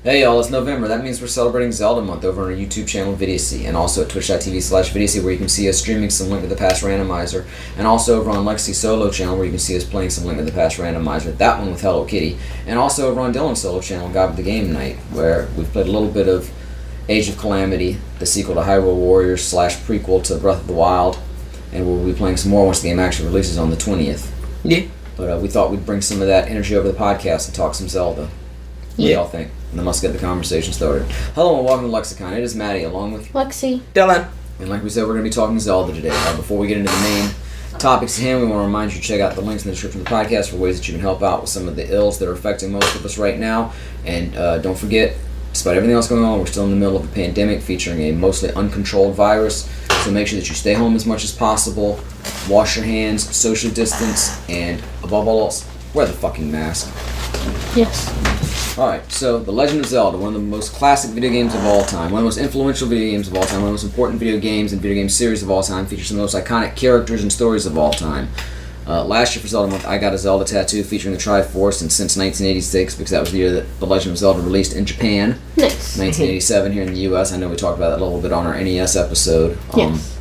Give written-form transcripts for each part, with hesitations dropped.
Hey y'all, it's November. That means we're celebrating Zelda Month over on our YouTube channel Vidiacy, and also at twitch.tv/Vidiacy, where you can see us streaming some Link to the Past randomizer, and also over on Lexi's solo channel, where you can see us playing some Link to the Past randomizer, that one with Hello Kitty, and also over on Dylan's solo channel, God of the Game Night, where we've played a little bit of Age of Calamity, the sequel to Hyrule Warriors / prequel to Breath of the Wild, and we'll be playing some more once the game actually releases on the 20th. Yeah. But we thought we'd bring some of that energy over the podcast and talk some Zelda. What do y'all think? And then let's get the conversation started. Hello and welcome to LexiCon. It is Maddie along with Lexi. Dylan. And like we said, we're going to be talking Zelda today. Before we get into the main topics at hand, we want to remind you to check out the links in the description of the podcast for ways that you can help out with some of the ills that are affecting most of us right now. And don't forget, despite everything else going on, we're still in the middle of a pandemic featuring a mostly uncontrolled virus. So make sure that you stay home as much as possible, wash your hands, social distance, and above all else, wear the fucking mask. Yes. Alright, so The Legend of Zelda, one of the most classic video games of all time, one of the most influential video games of all time, one of the most important video games and video game series of all time, features some of the most iconic characters and stories of all time. Last year for Zelda Month, I got a Zelda tattoo featuring the Triforce, and since 1986, because that was the year that The Legend of Zelda released in Japan. Nice. 1987 here in the US. I know we talked about that a little bit on our NES episode. Yes.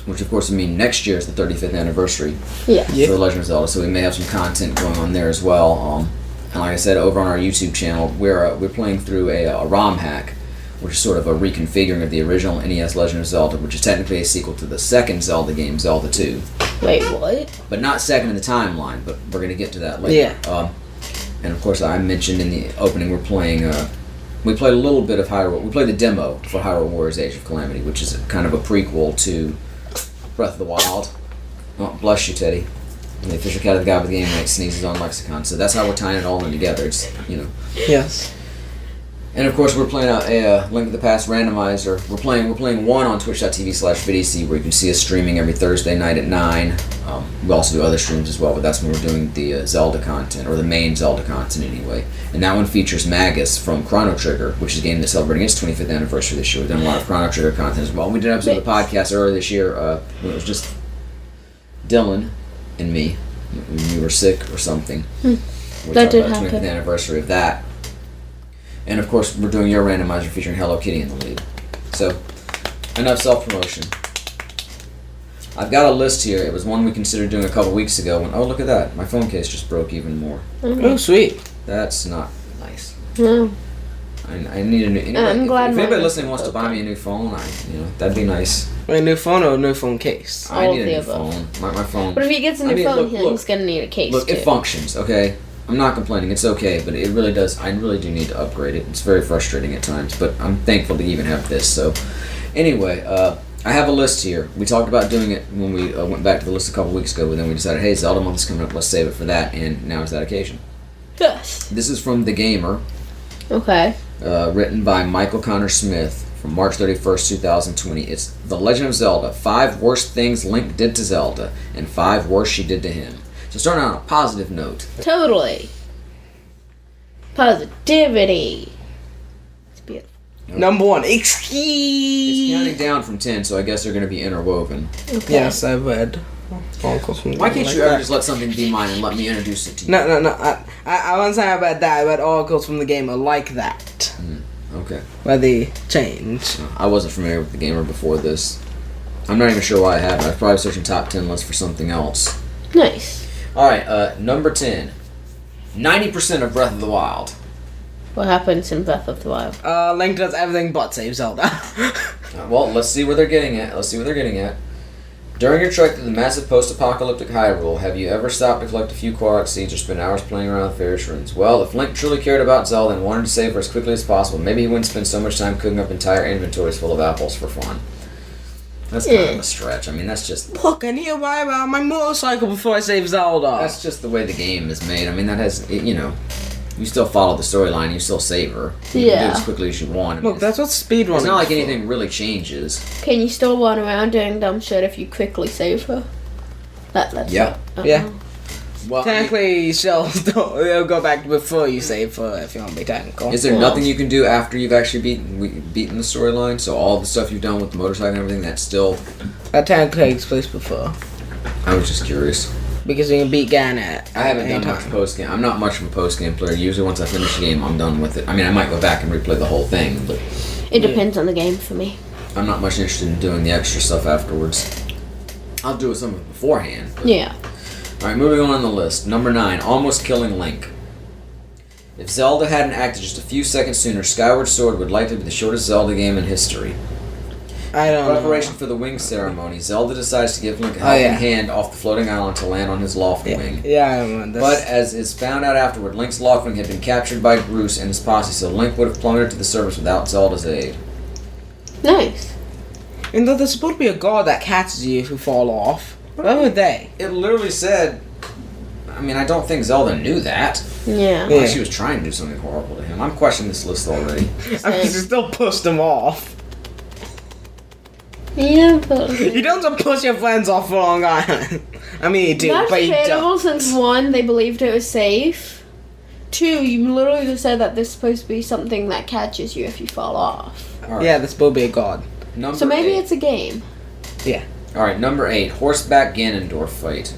Which of course would mean next year is the 35th anniversary Yeah. for The Legend of Zelda, so we may have some content going on there as well. And like I said, over on our YouTube channel, we're playing through a ROM hack, which is sort of a reconfiguring of the original NES Legend of Zelda, which is technically a sequel to the second Zelda game, Zelda 2. Wait, what? But not second in the timeline, but we're going to get to that later. Yeah. And of course, I mentioned in the opening we're playing, we played a little bit of Hyrule, we played the demo for Hyrule Warriors Age of Calamity, which is kind of a prequel to Breath of the Wild. Oh, bless you, Teddy. And the official cat of the God of the Game Night sneezes on LexiCon, so that's how we're tying it all in together. It's, you know. Yes. And of course, we're playing a Link to the Past randomizer. We're playing one on twitch.tv/Vidiacy, where you can see us streaming every Thursday night at 9. We also do other streams as well, but that's when we're doing the Zelda content, or the main Zelda content anyway. And that one features Magus from Chrono Trigger, which is a game that's celebrating its 25th anniversary this year. We've done a lot of Chrono Trigger content as well. We did an episode of the podcast earlier this year when it was just Dylan and me. When you were sick or something. We That talked did about the 25th happen. anniversary of that. And of course, we're doing your randomizer featuring Hello Kitty in the lead. So, enough self-promotion. I've got a list here. It was one we considered doing a couple weeks ago. When, oh, look at that. My phone case just broke even more. Oh, sweet. That's not nice. No. I need a new... I'm glad if mine anybody is listening wants to buy me a new phone, that'd be nice. A new phone or a new phone case? I All need of a the new above. phone. My phone... But if he gets a new phone, he's gonna need a case Look, too. it functions, okay? I'm not complaining, it's okay, but it really does, I really do need to upgrade it. It's very frustrating at times, but I'm thankful to even have this, so. Anyway, I have a list here. We talked about doing it when we went back to the list a couple weeks ago, but then we decided, hey, Zelda Month is coming up, let's save it for that, and now is that occasion. Yes. This is from The Gamer, Okay. written by Michael Connor Smith from March 31st, 2020. It's The Legend of Zelda, 5 worst things Link did to Zelda, and 5 worst she did to him. So starting on a positive note. Totally. Positivity. It's beautiful. Number 1, It's excuse. counting down from 10, so I guess they're going to be interwoven. Okay. Yes, I read. Why can't you ever just let something be mine and let me introduce it to you? No. I wasn't saying about that. I read articles from the gamer like that. Okay. Where they change. I wasn't familiar with The Gamer before this. I'm not even sure why I haven't. I was probably searching top 10 lists for something else. Nice. Alright, number 10. 90% of Breath of the Wild. What happens in Breath of the Wild? Link does everything but save Zelda. Well, let's see where they're getting at. During your trek through the massive post-apocalyptic Hyrule, have you ever stopped to collect a few Korok seeds or spend hours playing around with various runes? Well, if Link truly cared about Zelda and wanted to save her as quickly as possible, maybe he wouldn't spend so much time cooking up entire inventories full of apples for fun. That's kind of a stretch. I mean, that's just... Look, I need to ride around my motorcycle before I save Zelda. That's just the way the game is made. I mean, that has... you still follow the storyline, you still save her. You can do it as quickly as you want. I mean, Look, that's what speedrunning it's not like is for. anything really changes. Can you still run around doing dumb shit if you quickly save her? That's Yeah. Yeah. Well, Technically, they'll go back before you save her if you want to be technical. is there Well- nothing you can do after you've actually beaten the storyline? So all the stuff you've done with the motorcycle and everything, that's still... That technically takes place before. I was just curious. because you can beat Ganon at I haven't any done much time. post game. I'm not much of a post game player. Usually, once I finish a game, I'm done with it. I mean, I might go back and replay the whole thing, but It depends on the game for me. I'm not much interested in doing the extra stuff afterwards. I'll do some of it beforehand. But. Yeah. All right, moving on the list. Number 9, almost killing Link. If Zelda hadn't acted just a few seconds sooner, Skyward Sword would likely be the shortest Zelda game in history. I don't know. Preparation for the wing ceremony, Zelda decides to give Link a helping hand off the floating island to land on his loft wing. Yeah, I remember. But as is found out afterward, Link's loft wing had been captured by Groose and his posse, so Link would have plummeted to the surface without Zelda's aid. Nice. And though there's supposed to be a guard that catches you if you fall off. Where were they? It literally said... I mean, I don't think Zelda knew that. Yeah. Unless she was trying to do something horrible to him. I'm questioning this list already. I mean, you still pushed them off. Yeah, but You don't just push your friends off for Long Island. I mean, you do, that's but you debatable don't. since 1, they believed it was safe. 2, you literally just said that this is supposed to be something that catches you if you fall off. All right. Yeah, there's supposed to be a guard. Number So maybe 8. it's a game. Yeah. Alright, number 8. Horseback Ganondorf fight.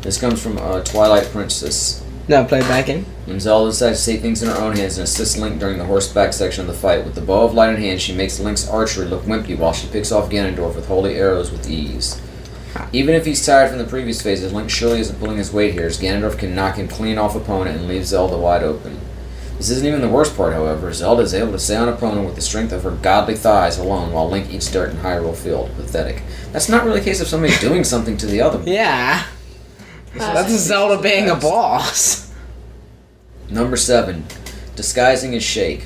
This comes from Twilight Princess. No, play back in. When Zelda decides to take things in her own hands and assist Link during the horseback section of the fight, with the bow of light in hand, she makes Link's archery look wimpy while she picks off Ganondorf with holy arrows with ease. Even if he's tired from the previous phases, Link surely isn't pulling his weight here, as Ganondorf can knock him clean off opponent and leave Zelda wide open. This isn't even the worst part, however. Zelda is able to stay on opponent with the strength of her godly thighs alone, while Link eats dirt in Hyrule Field. Pathetic. That's not really a case of somebody doing something to the other one. Yeah. That's Zelda being a boss. Number 7. Disguising as Shake.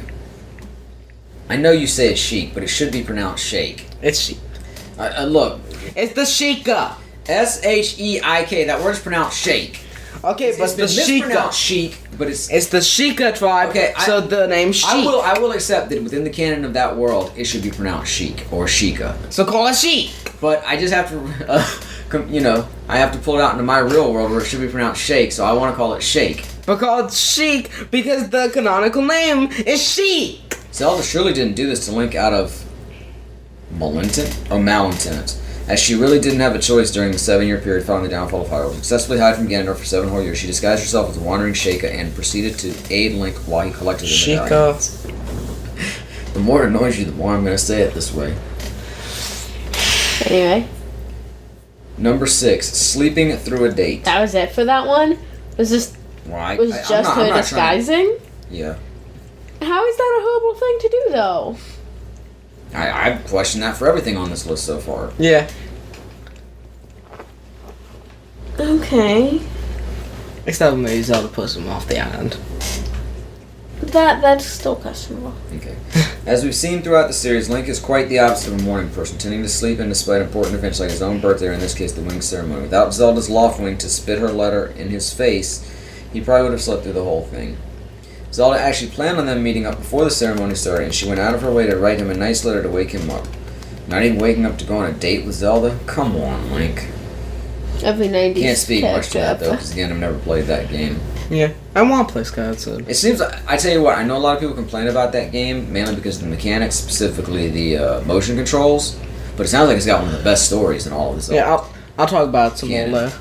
I know you say it's Sheik, but it should be pronounced Shake. It's Sheik. Look, It's the Sheikah. S-H-E-I-K, that word is pronounced Shake. Okay, but It's the been mispronounced Sheikah. Sheik, but it's... It's the Sheikah tribe, Okay, so the name Sheik. I will accept that within the canon of that world, it should be pronounced Sheik or Sheikah. So call it Sheik. But I just have to, I have to pull it out into my real world where it should be pronounced Shake, so I want to call it Shake. Because Sheik, because the canonical name is Sheik. Zelda surely didn't do this to Link out of malintent, as she really didn't have a choice during the 7-year period following the downfall of Hyrule. Successfully hide from Ganondorf for 7 whole years, she disguised herself as a wandering Sheikah and proceeded to aid Link while he collected the medallion. Sheikah. The more it annoys you, the more I'm going to say it this way. Anyway, Number 6, sleeping through a date. that was it for that one. Was just Why? was just her disguising? Yeah. How is that a horrible thing to do, though? I've questioned that for everything on this list so far. Yeah. Okay, Except when maybe Zelda pushed him off the island. that's still questionable. Okay. As we've seen throughout the series, Link is quite the opposite of a morning person, tending to sleep in despite important events like his own birthday, or in this case, the wing ceremony. Without Zelda's loft wing to spit her letter in his face, he probably would have slept through the whole thing. Zelda actually planned on them meeting up before the ceremony started, and she went out of her way to write him a nice letter to wake him up. Not even waking up to go on a date with Zelda? Come on, Link. Every 90s Can't speak much to that, though, character. because again, I've never played that game. Yeah. I want to play Skyward Sword. It seems, I tell you what, I know a lot of people complain about that game, mainly because of the mechanics, specifically the motion controls, but it sounds like it's got one of the best stories in all of this. Yeah, I'll talk about it some more Canon. later.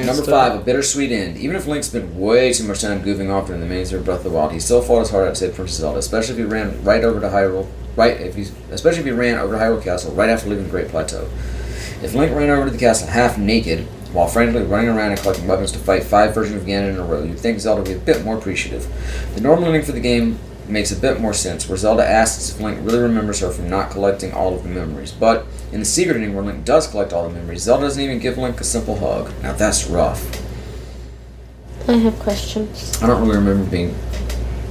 Number 5, a bittersweet end. Even if Link spent way too much time goofing off during the main story of Breath of the Wild, he still fought his heart out to save Princess Zelda, especially if he ran right over to Hyrule, especially if he ran over to Hyrule Castle right after leaving the Great Plateau. If Link ran over to the castle half naked, while frantically running around and collecting weapons to fight 5 versions of Ganon in a row, you'd think Zelda would be a bit more appreciative. The normal ending for the game makes a bit more sense, where Zelda asks if Link really remembers her from not collecting all of the memories. But in the secret ending, where Link does collect all the memories, Zelda doesn't even give Link a simple hug. Now that's rough. I have questions. I don't really remember being...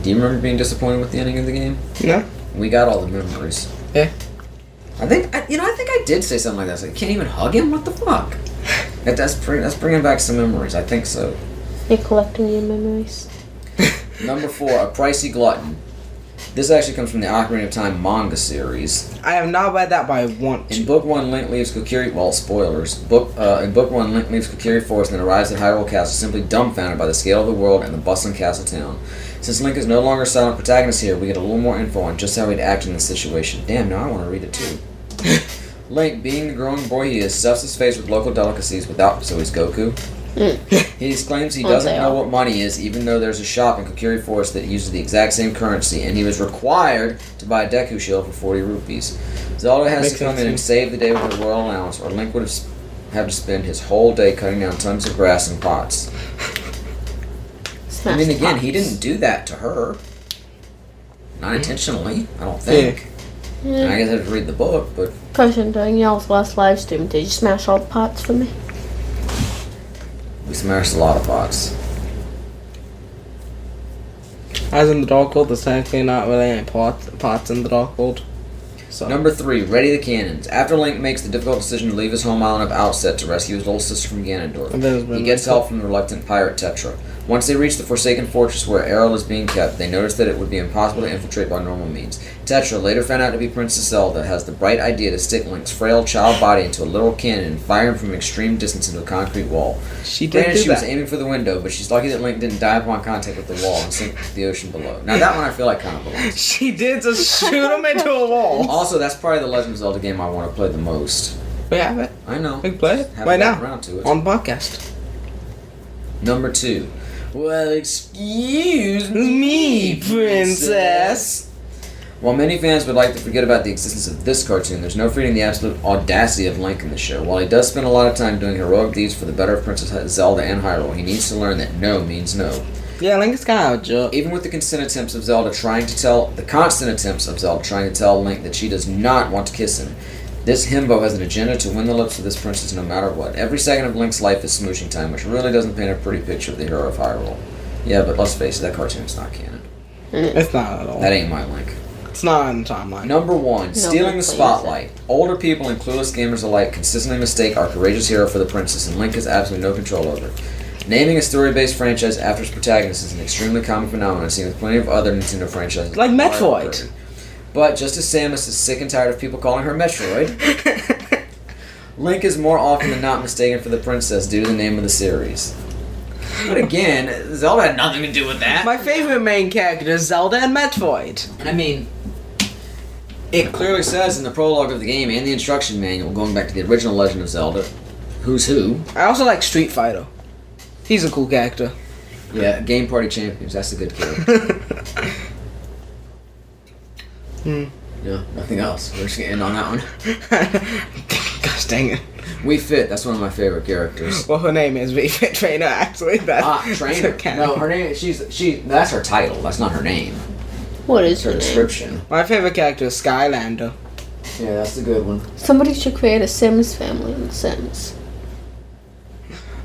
Do you remember being disappointed with the ending of the game? No? We got all the memories. Yeah. I think I did say something like that. I was like, can't even hug him? What the fuck? That's bringing back some memories. I think so. You're collecting your memories. Number 4, a pricey glutton. This actually comes from the Ocarina of Time manga series. I have not read that, but I want In to. Book 1, Link leaves Kokiri... Well, spoilers. In Book 1, Link leaves Kokiri Forest and then arrives at Hyrule Castle simply dumbfounded by the scale of the world and the bustling castle town. Since Link is no longer a silent protagonist here, we get a little more info on just how he'd act in this situation. Damn, now I want to read it too. Link, being the growing boy he is, stuffs his face with local delicacies without. So he's Goku. He claims he doesn't know what money is, even though there's a shop in Kokiri Forest that uses the exact same currency, and he was required to buy a Deku shield for 40 rupees. Zelda has to come in and save the day with her royal allowance, or Link would have to spend his whole day cutting down tons of grass and pots. I mean, again, he didn't do that to her. Not intentionally, I don't think. Yeah. I guess I have to read the book, but... Question, during y'all's last live stream, did you smash all the pots for me? We smashed a lot of pots. As in the Dark World, there's technically not really any pots in the Dark World. So. Number 3, ready the cannons. After Link makes the difficult decision to leave his home island of Outset to rescue his little sister from Ganondorf, he gets help from the reluctant pirate Tetra. Once they reach the Forsaken Fortress where Errol is being kept, they notice that it would be impossible to infiltrate by normal means. Tetra, later found out to be Princess Zelda, has the bright idea to stick Link's frail child body into a little cannon and fire him from extreme distance into a concrete wall. She was aiming for the window, but she's lucky that Link didn't die upon contact with the wall and sink to the ocean below. Now that one I feel like kind of belongs. She did just shoot him into a wall. Also, that's probably the Legend of Zelda game I want to play the most. We have it. I know. We can play it Haven't right gotten now around to it. on the podcast. Number 2. Well, excuse me, princess. While many fans would like to forget about the existence of this cartoon, there's no forgetting the absolute audacity of Link in the show. While he does spend a lot of time doing heroic deeds for the better of Princess Zelda and Hyrule, he needs to learn that no means no. Yeah, Link is kind of a jerk. Even with the constant attempts of Zelda trying to tell Link that she does not want to kiss him, this himbo has an agenda to win the lips of this princess no matter what. Every second of Link's life is smooching time, which really doesn't paint a pretty picture of the hero of Hyrule. Yeah, but let's face it, that cartoon's not canon. It's not at all. That ain't my Link. It's not on the timeline. Number 1, stealing the spotlight. Older people and clueless gamers alike consistently mistake our courageous hero for the princess, and Link has absolutely no control over it. Naming a story-based franchise after its protagonist is an extremely common phenomenon seen with plenty of other Nintendo franchises. Like Metroid. But just as Samus is sick and tired of people calling her Metroid, Link is more often than not mistaken for the princess due to the name of the series. But again, Zelda had nothing to do with that. My favorite main character is Zelda and Metroid. I mean, it clearly says in the prologue of the game and the instruction manual, going back to the original Legend of Zelda, who's who. I also like Street Fighter. He's a cool character. Yeah, Game Party Champions, that's a good character. Yeah, nothing else. We're just gonna end on that one. Gosh dang it. We Fit, that's one of my favorite characters. Well, her name is We Fit Trainer, actually. Trainer. No, her name, that's her title, that's not her name. What is Her her name? description. My favorite character is Skylander. Yeah, that's a good one. Somebody should create a Sims family in The Sims.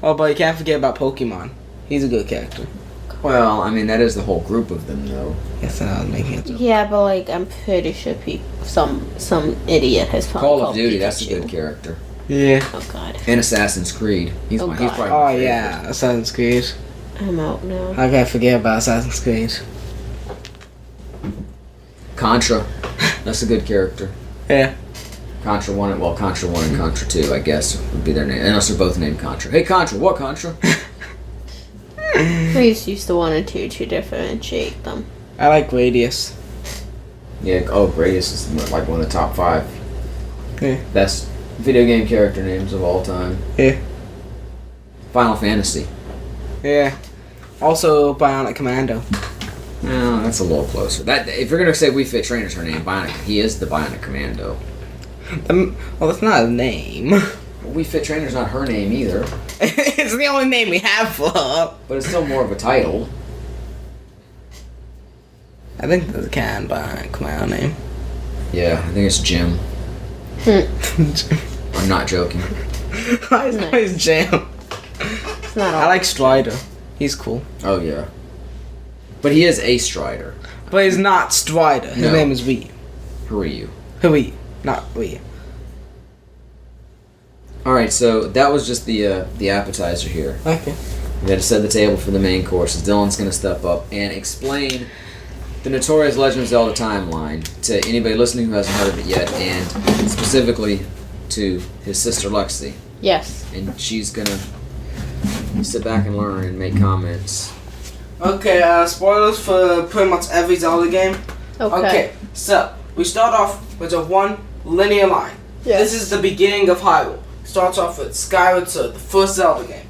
Oh, but you can't forget about Pokemon. He's a good character. Well, I mean, that is the whole group of them, though. Yes, I was making it. Yeah, but like I'm pretty sure some idiot has probably Call of called Duty, that's a Pikachu. good character. Yeah. Oh god, And Assassin's Creed. He's Oh, probably God. my Oh, favorite. yeah. Assassin's Creed. I'm out now. How can I forget about Assassin's Creed? Contra. That's a good character. Yeah. Contra 1 and Contra 2, I guess, would be their name. Unless they're both named Contra. Hey, Contra, what Contra? Please use the 1 and 2 to differentiate them. I like Gradius. Yeah, Gradius is like one of the top 5 Yeah. best video game character names of all time. Yeah. Final Fantasy. Yeah. Also, Bionic Commando. No, that's a little closer. That if you're gonna say We Fit Trainer's her name, he is the Bionic Commando. Well, that's not a name. Well, We Fit Trainer's not her name either, It's the only name we have for her. but it's still more of a title. I think there's a Bionic Commando name. Yeah, I think it's Jim. I'm not joking. Why is always Jam? It's not all. I like Strider. He's cool. Oh yeah, but he is a Strider. But he's not Strider. His No. name is Wii. Ryu. Wii. Not Wii. All right, so that was just the appetizer here. Okay. We had to set the table for the main courses. Dylan's going to step up and explain the notorious Legend of Zelda timeline to anybody listening who hasn't heard of it yet, and specifically to his sister Lexi. Yes. And she's going to sit back and learn and make comments. Okay, spoilers for pretty much every Zelda game. Okay. So we start off with a one linear line. Yes. This is the beginning of Hyrule. Starts off with Skyward Sword, the first Zelda game.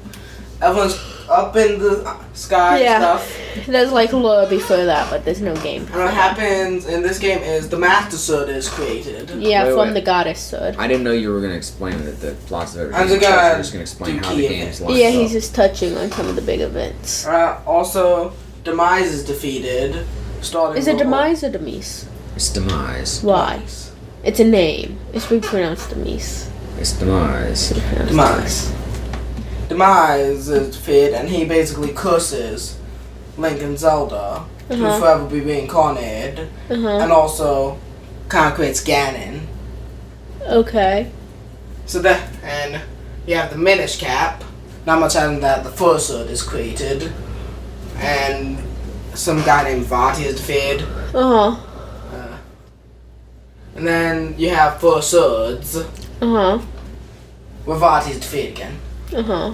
Everyone's up in the sky and stuff. There's like lore before that, but there's no game. And what happens in this game is the Master Sword is created. Yeah, Wait, from wait. the goddess sword. I didn't know you were going to explain the plots of everything. I'm just You're gonna just going to explain do how key the game's lined Yeah, up. he's just touching on some of the big events. Also, Demise is defeated. Starting Is it the whole- Demise or Demise? It's Demise. Why? It's a name. It's pronounced Demise. It's Demise. Demise. Demise is defeated, and he basically curses Link and Zelda to Uh-huh. forever be reincarnated, and also kind of creates Ganon. Okay. So that, and you have the Minish Cap. Not much other than that, the First Sword is created, and some guy named Vati is defeated. Uh-huh. And then you have Four Swords, Uh-huh. where Vati is defeated again. Uh-huh.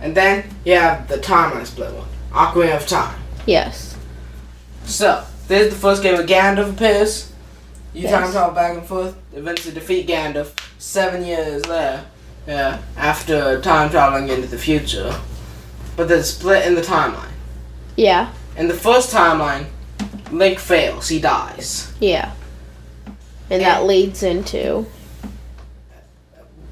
And then you have the timeline split one, Ocarina of Time. Yes. So, this is the first game where Gandalf appears. You Yes. time travel back and forth, eventually defeat Gandalf 7 years there. Yeah, after time traveling into the future. But then split in the timeline. Yeah. In the first timeline, Link fails, he dies. Yeah. And that leads into...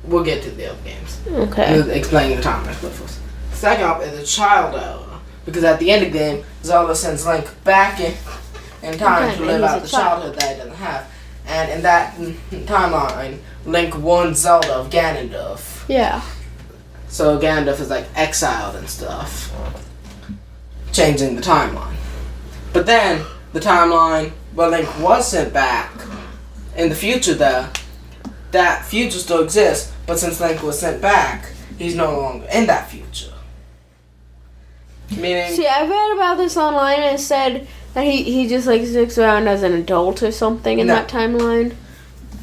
We'll get to the other games. Okay. Explaining the timeline split first. Second up is the child era. Because at the end of the game, Zelda sends Link back in time Okay, to live and he's out a the child. childhood that he doesn't have. And in that timeline, Link warns Zelda of Ganondorf. Yeah. So Ganondorf is like exiled and stuff. Changing the timeline. But then, the timeline where Link was sent back in the future there, that future still exists, but since Link was sent back, he's no longer in that future. Meaning, See, I read about this online and it said that he just like sticks around as an adult or something in No. that timeline.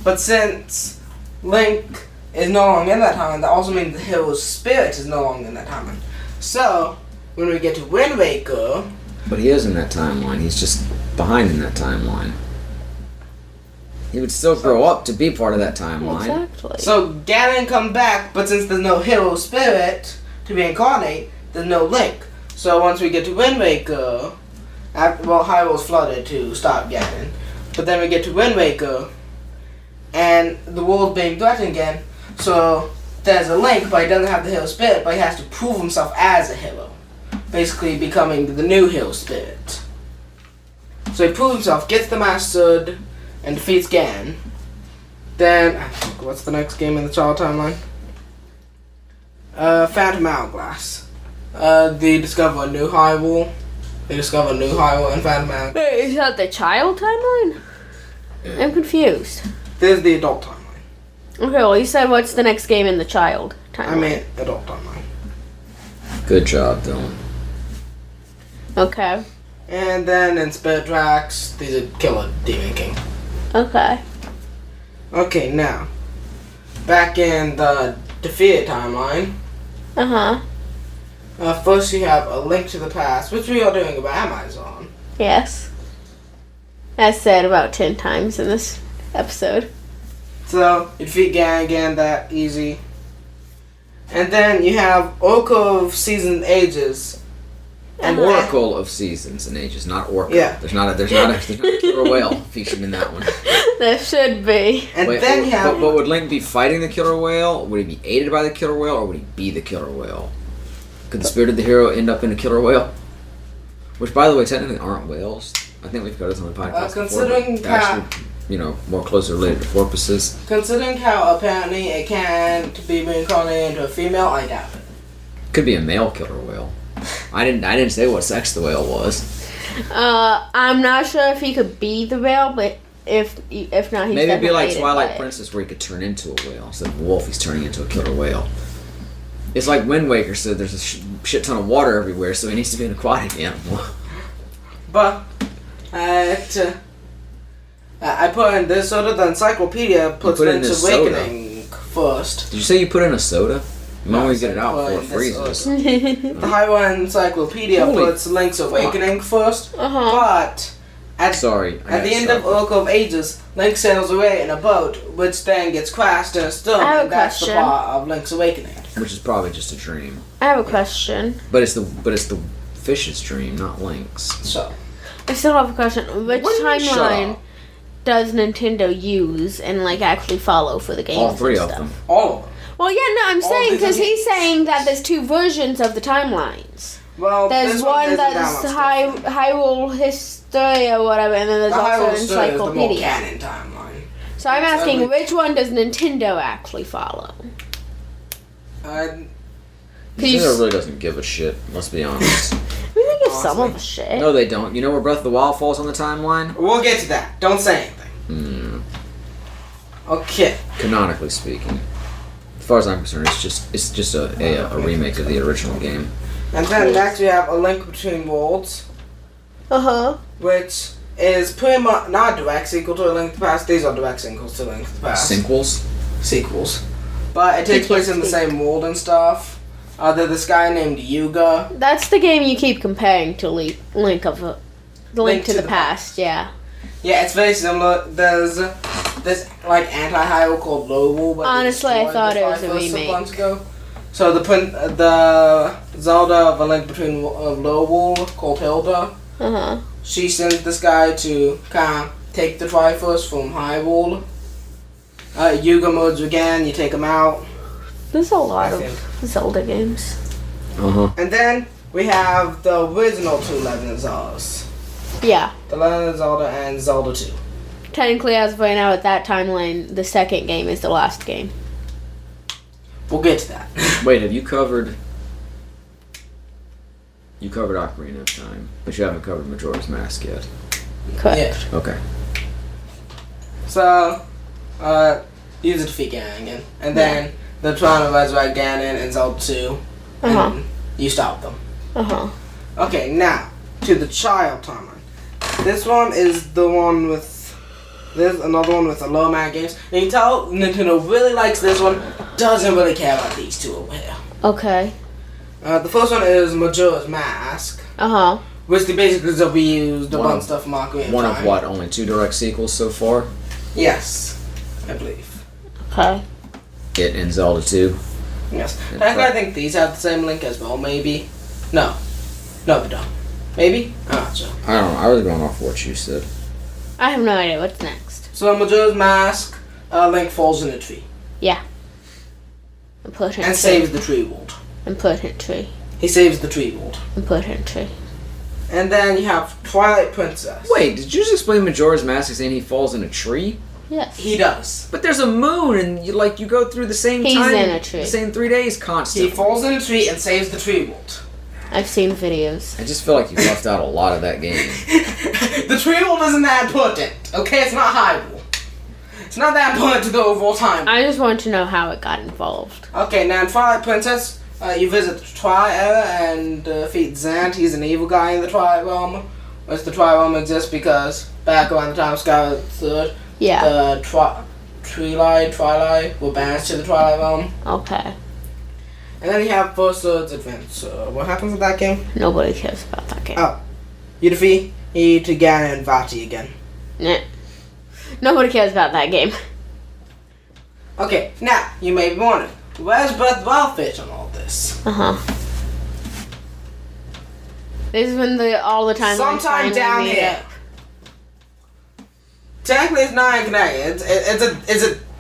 but since Link is no longer in that timeline, that also means the hero's spirit is no longer in that timeline. So, when we get to Wind Waker, But he is in that timeline. He's just behind in that timeline. He would still grow up to be part of that timeline. Exactly. so Ganon comes back, but since there's no hero spirit to reincarnate, there's no Link. So once we get to Wind Waker, Hyrule's flooded to stop Ganon. But then we get to Wind Waker, and the world's being threatened again. So there's a Link, but he doesn't have the hero spirit, but he has to prove himself as a hero. Basically becoming the new hero spirit. So he proves himself, gets the Master Sword, and defeats Ganon. Then, what's the next game in the child timeline? Phantom Hourglass. They discover a new Hyrule. They discover a new Hyrule and Phantom Hourglass. Wait, is that the child timeline? I'm confused. There's the adult timeline. Okay, well you said what's the next game in the child timeline? I mean, adult timeline. Good job, Dylan. Okay. And then in Spirit Tracks, there's a killer Demon King. Okay. Okay, now, back in the defeated timeline, Uh-huh. first you have A Link to the Past, which we are doing about Amazon. Yes. As said about 10 times in this episode. So, you defeat Ganon again, that easy. And then you have Oracle of Seasons and Ages. An Oracle of Seasons and Ages, not Oracle. Yeah. There's not a killer whale featured in that one. There should be. And Wait, then you have... but would Link be fighting the killer whale? Would he be aided by the killer whale, or would he be the killer whale? Could the spirit of the hero end up in a killer whale? Which, by the way, technically aren't whales. I think we've got this on the podcast considering before. But actually, more closely related to porpoises. Considering how apparently it can't be reincarnated into a female, I doubt it. Could be a male killer whale. I didn't say what sex the whale was. I'm not sure if he could be the whale, but if not, he's Maybe it'd be like definitely Twilight aided by it. Princess, where he could turn into a whale. Instead of a wolf, he's turning into a killer whale. It's like Wind Waker, so there's a shit ton of water everywhere, so he needs to be an aquatic animal. But, I put in this soda, the encyclopedia puts put in Link's this soda? Awakening first. Did you say you put in a soda? You might No, want to get it out well, before it this freezes. The Hyrule Encyclopedia Holy puts Link's Awakening first, Uh-huh. but Sorry. At the end of Oracle of Ages, Link sails away in a boat, which then gets crashed in a stone, I have a and that's the question. part of Link's awakening. Which is probably just a dream. I have a question. But it's the fish's dream, not Link's. So, I still have a question. Which What do you mean, shut timeline up? does Nintendo use and like actually follow for the games? All three and of stuff? them. all of them. Well, yeah, no, I'm All saying these because games. he's saying that there's two versions of the timelines. Well, There's this one isn't that that's much different. Hyrule History or whatever, and then there's The also Hyrule story is the more Encyclopedia. canon timeline. So I'm asking, Exactly. which one does Nintendo actually follow? Could you Nintendo really doesn't give a shit, let's be honest. We think it's some of Honestly. a shit. No, they don't. You know where Breath of the Wild falls on the timeline? We'll get to that. Don't say anything. Okay. Canonically speaking. As far as I'm concerned, it's just a remake of the original game. And then next we have A Link Between Worlds, Uh-huh. which is pretty much not a direct sequel to A Link to the Past. These are direct sequels to A Link to the Past. Sequels? Sequels. But it takes place in the same world and stuff. There's this guy named Yuga. That's the game you keep comparing to Link to the Past, yeah. Yeah, it's very similar. There's this like anti-hero called Lowell. But Honestly, I thought it was a remake. Months ago. So the Zelda of A Link Between Lowell called Hilda. Uh-huh. She sends this guy to kind of take the Triforce from Hyrule. Yuga modes again. You take him out. There's a lot I of Zelda games. Uh-huh. And then we have the original two Legend of Zeldas. Yeah. The Legend of Zelda and Zelda 2. Technically, as of right now, at that timeline, the second game is the last game. We'll get to that. Wait, have you covered... You covered Ocarina of Time, but you haven't covered Majora's Mask yet. Correct. Yeah. Okay. So, use it to defeat Ganon again. And then they're trying to resurrect Ganon in Zelda 2. And Uh-huh. you stop them. Uh-huh. Okay, now, to the child timeline. This one is the one with... There's another one with the low amount of games. And you can tell Nintendo really likes this one, doesn't really care about these two over here. Okay. The first one is Majora's Mask, Uh-huh. which they basically just reused a One bunch of- of stuff from Ocarina of One Time. of what? Only 2 direct sequels so far? Yes, I believe. Okay. It and Zelda 2. Yes. And Technically, I think these have the same link as well, maybe. No. No, they don't. Maybe? I'm not sure. I don't know. I was going off what you said. I have no idea what's next. So, Majora's Mask, Link falls in a tree. And put in And tree. saves the tree world. And put in tree. He saves the tree world. And put in tree. And then you have Twilight Princess. Wait, did you just explain Majora's Mask as saying he falls in a tree? Yes. He does. But there's a moon, and you go through the same He's time, in a tree. the same 3 days He constantly. falls in a tree and saves the tree world. I've seen videos. I just feel like you left out a lot of that game. The tree world isn't that important. Okay, it's not Hyrule. It's not that important to the overall time. I just want to know how it got involved. Okay, now in Twilight Princess, you visit the Twilight Era and defeat Zant. He's an evil guy in the Twilight Realm. Which the Twilight Realm exists because back around the time of Skyward Sword, Yeah. the Twilight were banished to the Twilight Realm. Okay. And then you have First Swords Adventure. What happens with that game? Nobody cares about that game. Oh. You defeat Ganon and Vati again. Nah. Nobody cares about that game. Okay, now, you may be wondering, where's Breath of the Wild fit on all this? Uh-huh. This is when all the time Sometime down here. Technically, it's not connected.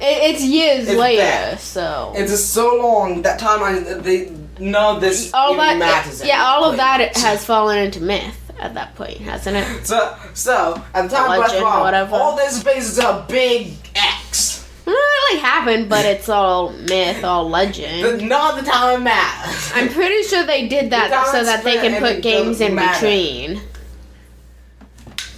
It's years It's later, bad. so It's just so long that timeline. None of this all even that matters. yeah, all of anymore. that has fallen into myth at that point, hasn't it? So at the time of Breath of Legend the or Wild, whatever. all this space is a big X. It doesn't really happen, but it's all myth, all legend. None of the time matters. I'm pretty sure they did that The so that they can time put spent games in doesn't matter. between.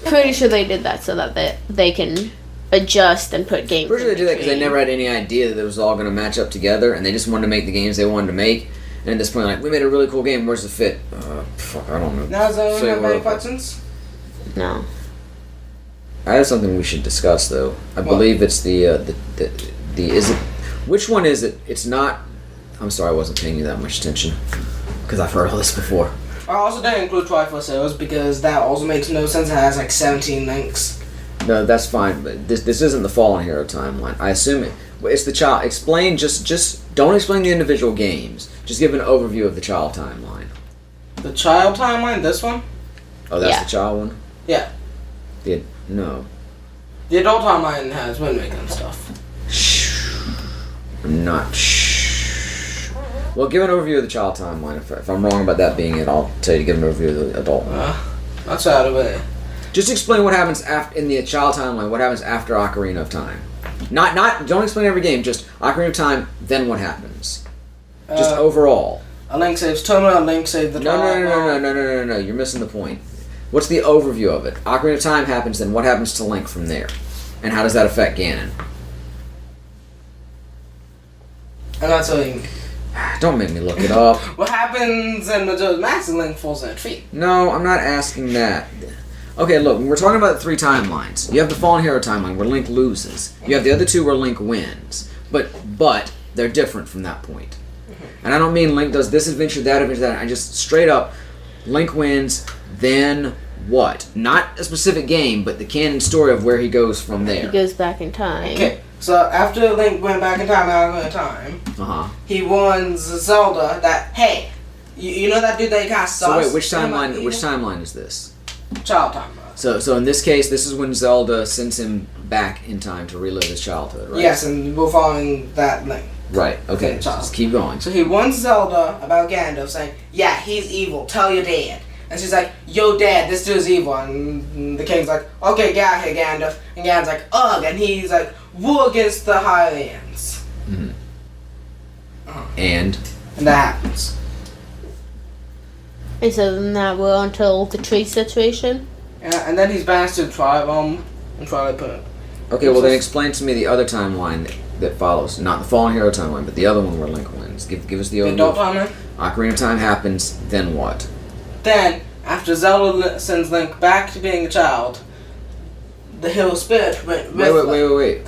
Pretty sure they did that so that they can adjust and put games Pretty sure in they did that because they between. never had any idea that it was all going to match up together, and they just wanted to make the games they wanted to make. And at this point, like, we made a really cool game. Where's the fit? Fuck, I don't know. Now, does anyone Say have what- any questions? No. I have something we should discuss, though. I believe it's the is it? Which one is it? It's not. I'm sorry, I wasn't paying you that much attention because I've heard all this before. I also didn't include Triforce Heroes because that also makes no sense. It has like 17 links. No, that's fine, but this isn't the Fallen Hero timeline. I assume it's the child. Explain, just don't explain the individual games. Just give an overview of the child timeline. The child timeline, this one? Oh, that's Yeah. the child one? Yeah. No. The adult timeline has Wind Waker and stuff. I'm not Well, give an overview of the child timeline. If I'm wrong about that being it, I'll tell you to give an overview of the adult one. That's out of the way. Just explain what happens in the child timeline. What happens after Ocarina of Time? Don't explain every game. Just Ocarina of Time. Then what happens? Just overall. A Link saves Terminal. A Link saves the. No. You're missing the point. What's the overview of it? Ocarina of Time happens. Then what happens to Link from there? And how does that affect Ganon? I'm not telling you. Don't make me look it up. What happens in Majora's Mask? Link falls in a tree. No, I'm not asking that. Okay, look, we're talking about 3 timelines. You have the Fallen Hero timeline where Link loses. You have the other 2 where Link wins. But they're different from that point. And I don't mean Link does this adventure, that adventure, that. I just straight up, Link wins, then what? Not a specific game, but the canon story of where he goes from there. He goes back in time. Okay, so after Link went back in time, out of time, he warns Zelda that, hey, you know that dude that you kind of saw? So wait, which timeline is this? Child timeline. So in this case, this is when Zelda sends him back in time to relive his childhood, right? Yes, and we're following that Link. Right, okay, just keep going. So he warns Zelda about Gandalf, saying, yeah, he's evil, tell your dad. And she's like, yo dad, this dude's evil. And the king's like, okay, get out here, Gandalf. And Gandalf's like, ugh. And he's like, war against the Highlands. Mm-hmm. And that happens. And so then that will until the tree situation. Yeah, and then he's banished to Twilight Realm and Twilight Pit. Okay, well then explain to me the other timeline that follows. Not the Fallen Hero timeline, but the other one where Link wins. Give us the The overview. adult timeline? Ocarina of Time happens, then what? Then, after Zelda sends Link back to being a child, the hero spirit went with Wait.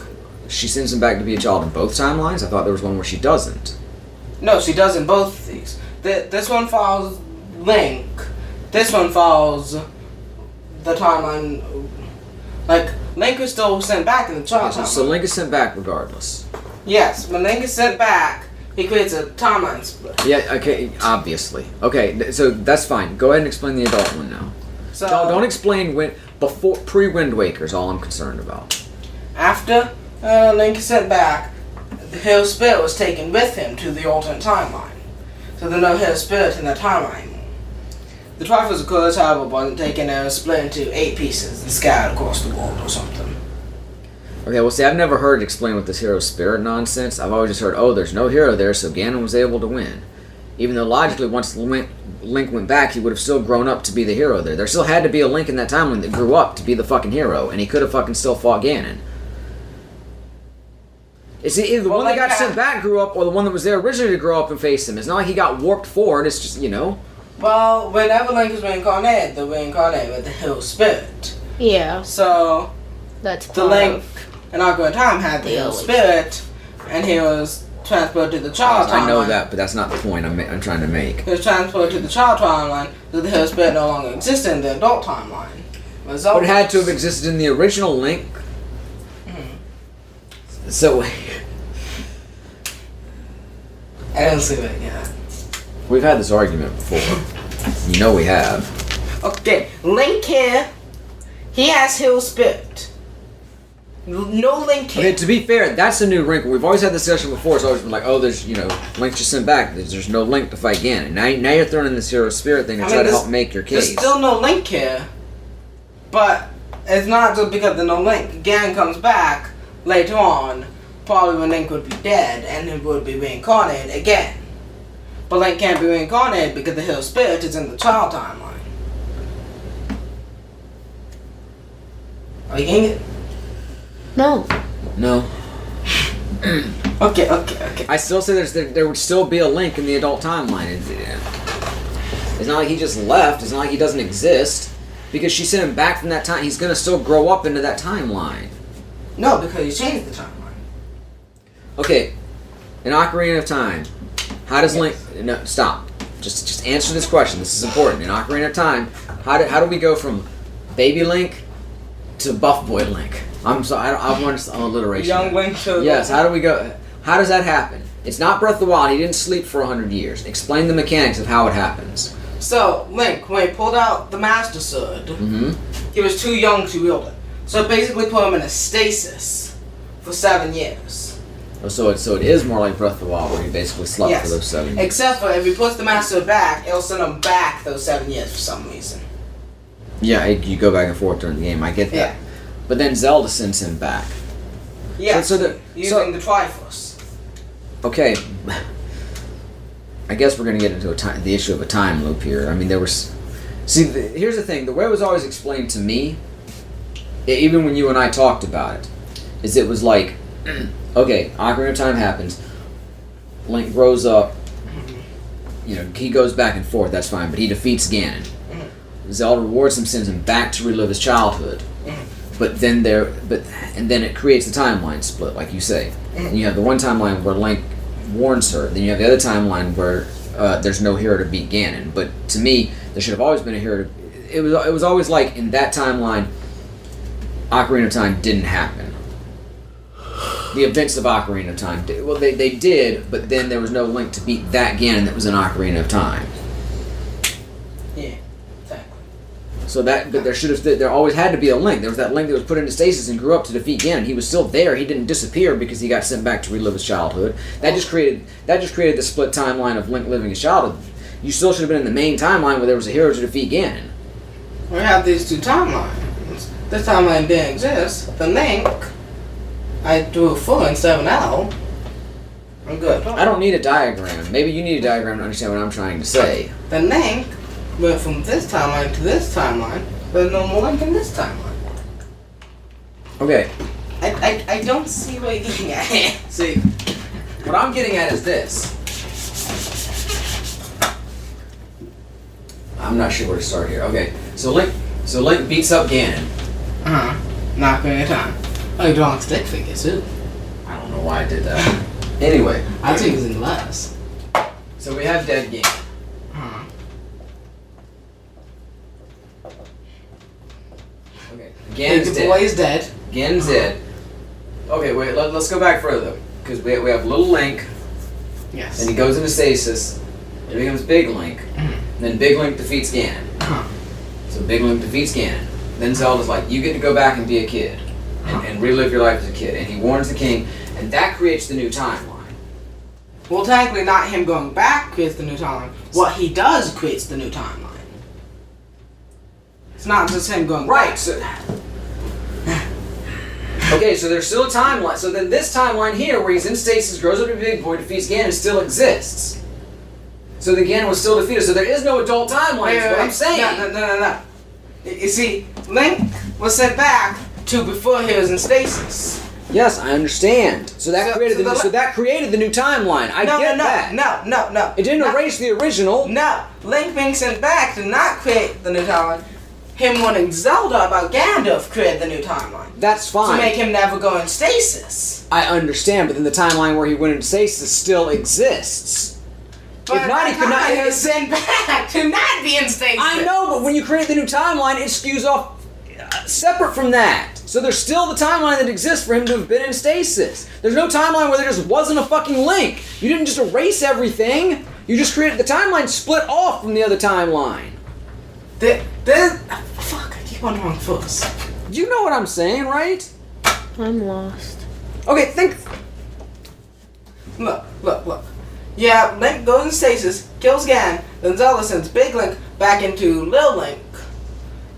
She sends him back to be a child in both timelines? I thought there was one where she doesn't. No, she does in both of these. This one follows Link. This one follows the timeline. Like, Link is still sent back in the child timeline. So Link is sent back regardless. Yes, when Link is sent back, he creates a timeline split. Yeah, okay, obviously. Okay, so that's fine. Go ahead and explain the adult one now. So Don't explain pre-Wind Waker is all I'm concerned about. After Link is sent back, the hero spirit was taken with him to the alternate timeline. So there's no hero spirit in that timeline anymore. The Triforce of Colors, however, wasn't taken and was split into 8 pieces and scattered across the world or something. Okay, well see, I've never heard it explain with this hero spirit nonsense. I've always just heard, oh, there's no hero there, so Ganon was able to win. Even though logically, once Link went back, he would have still grown up to be the hero there. There still had to be a Link in that timeline that grew up to be the fucking hero, and he could have fucking still fought Ganon. It's either the one that got sent back grew up, or the one that was there originally to grow up and face him. It's not like he got warped forward, it's just, you know. Well, whenever Link is reincarnated, they're reincarnated with the hero spirit. Yeah. So, That's the Link in Ocarina of Time had the hero always spirit, and he was transported to the child timeline. I know that, but that's not the point I'm trying to make. He was transported to the child timeline, so the hero spirit no longer existed in the adult timeline. But it had to have existed in the original Link. So, I don't see that yet. we've had this argument before. You know we have. Okay, Link here, he has hero spirit. No Link here. Okay, to be fair, that's a new wrinkle. We've always had this discussion before. It's always been like, oh, there's, Link's just sent back. There's no Link to fight Ganon. Now you're throwing in this hero spirit thing to try to help make your case. There's still no Link here. But it's not just because there's no Link. Ganon comes back later on, probably when Link would be dead, and he would be reincarnated again. But Link can't be reincarnated because the hero spirit is in the child timeline. Are you getting it? No. No. Okay. I still say there would still be a Link in the adult timeline. It's not like he just left. It's not like he doesn't exist. Because she sent him back from that time. He's going to still grow up into that timeline. No, because you changed the timeline. Okay. In Ocarina of Time, how does Link... No, stop. Just answer this question. This is important. In Ocarina of Time, how do we go from Baby Link to Buff Boy Link? I'm sorry, I want an alliteration. Young Link to Yes, how do we go? How does that happen? It's not Breath of the Wild. He didn't sleep for 100 years. Explain the mechanics of how it happens. So, Link, when he pulled out the Master Sword, he was too young to wield it. So it basically put him in a stasis for 7 years. Oh, so it is more like Breath of the Wild, where he basically slept for those 7 years. Except for if he puts the Master Sword back, it'll send him back those 7 years for some reason. Yeah, you go back and forth during the game. I get that. Yeah. But then Zelda sends him back. Yeah, using the Triforce. Okay. I guess we're going to get into the issue of a time loop here. I mean, there was... See, here's the thing. The way it was always explained to me, even when you and I talked about it, is it was like, okay, Ocarina of Time happens, Link grows up, he goes back and forth, that's fine, but he defeats Ganon. Zelda rewards him, sends him back to relive his childhood. But then it creates the timeline split, like you say. And you have the one timeline where Link warns her. Then you have the other timeline where there's no hero to beat Ganon. But to me, there should have always been a hero. It was always like in that timeline, Ocarina of Time didn't happen. The events of Ocarina of Time did. Well, they did, but then there was no Link to beat that Ganon that was in Ocarina of Time. Yeah, exactly. So but there always had to be a Link. There was that Link that was put into stasis and grew up to defeat Ganon. He was still there. He didn't disappear because he got sent back to relive his childhood. That just created the split timeline of Link living his childhood. You still should have been in the main timeline where there was a hero to defeat Ganon. We have these two timelines. This timeline didn't exist. The Link, I drew a full instead of an L. I'm good. I don't need a diagram. Maybe you need a diagram to understand what I'm trying to say. The Link went from this timeline to this timeline, but no more Link in this timeline. Okay. I don't see what you're getting at. See, what I'm getting at is this. I'm not sure where to start here. Okay, so Link beats up Ganon. Not very time. Oh, you're drawing stick figures too. I don't know why I did that. Anyway. I think it's in less. So we have dead Ganon. Okay. Ganon's The boy is dead. Ganon's dead. Okay, wait, let's go back further. Because we have little Link, Yes. and he goes into stasis, and he becomes Big Link, and then Big Link defeats Ganon. So Big Link defeats Ganon. Then Zelda's like, you get to go back and be a kid, and relive your life as a kid. And he warns the king, and that creates the new timeline. Well, technically, not him going back creates the new timeline. What he does creates the new timeline. It's not just him going Right, back. so... Okay, so there's still a timeline. So then this timeline here, where he's in stasis, grows up to be a big boy, defeats Ganon, still exists. So the Ganon was still defeated. So there is no adult timeline, is what I'm saying. No. You see, Link was sent back to before he was in stasis. Yes, I understand. So that created the new timeline. I get that. No. It didn't erase the original. No, Link being sent back did not create the new timeline. Him warning Zelda about Gandalf created the new timeline. That's fine. To make him never go in stasis. I understand, but then the timeline where he went into stasis still exists. But if not, he could not. He was sent back to not be in stasis. I know, but when you create the new timeline, it skews off separate from that. So there's still the timeline that exists for him to have been in stasis. There's no timeline where there just wasn't a fucking Link. You didn't just erase everything. You just created the timeline split off from the other timeline. Fuck, I keep on wrong first. You know what I'm saying, right? I'm lost. Okay, think. Look. Yeah, Link goes in stasis, kills Ganon, then Zelda sends Big Link back into Lil Link,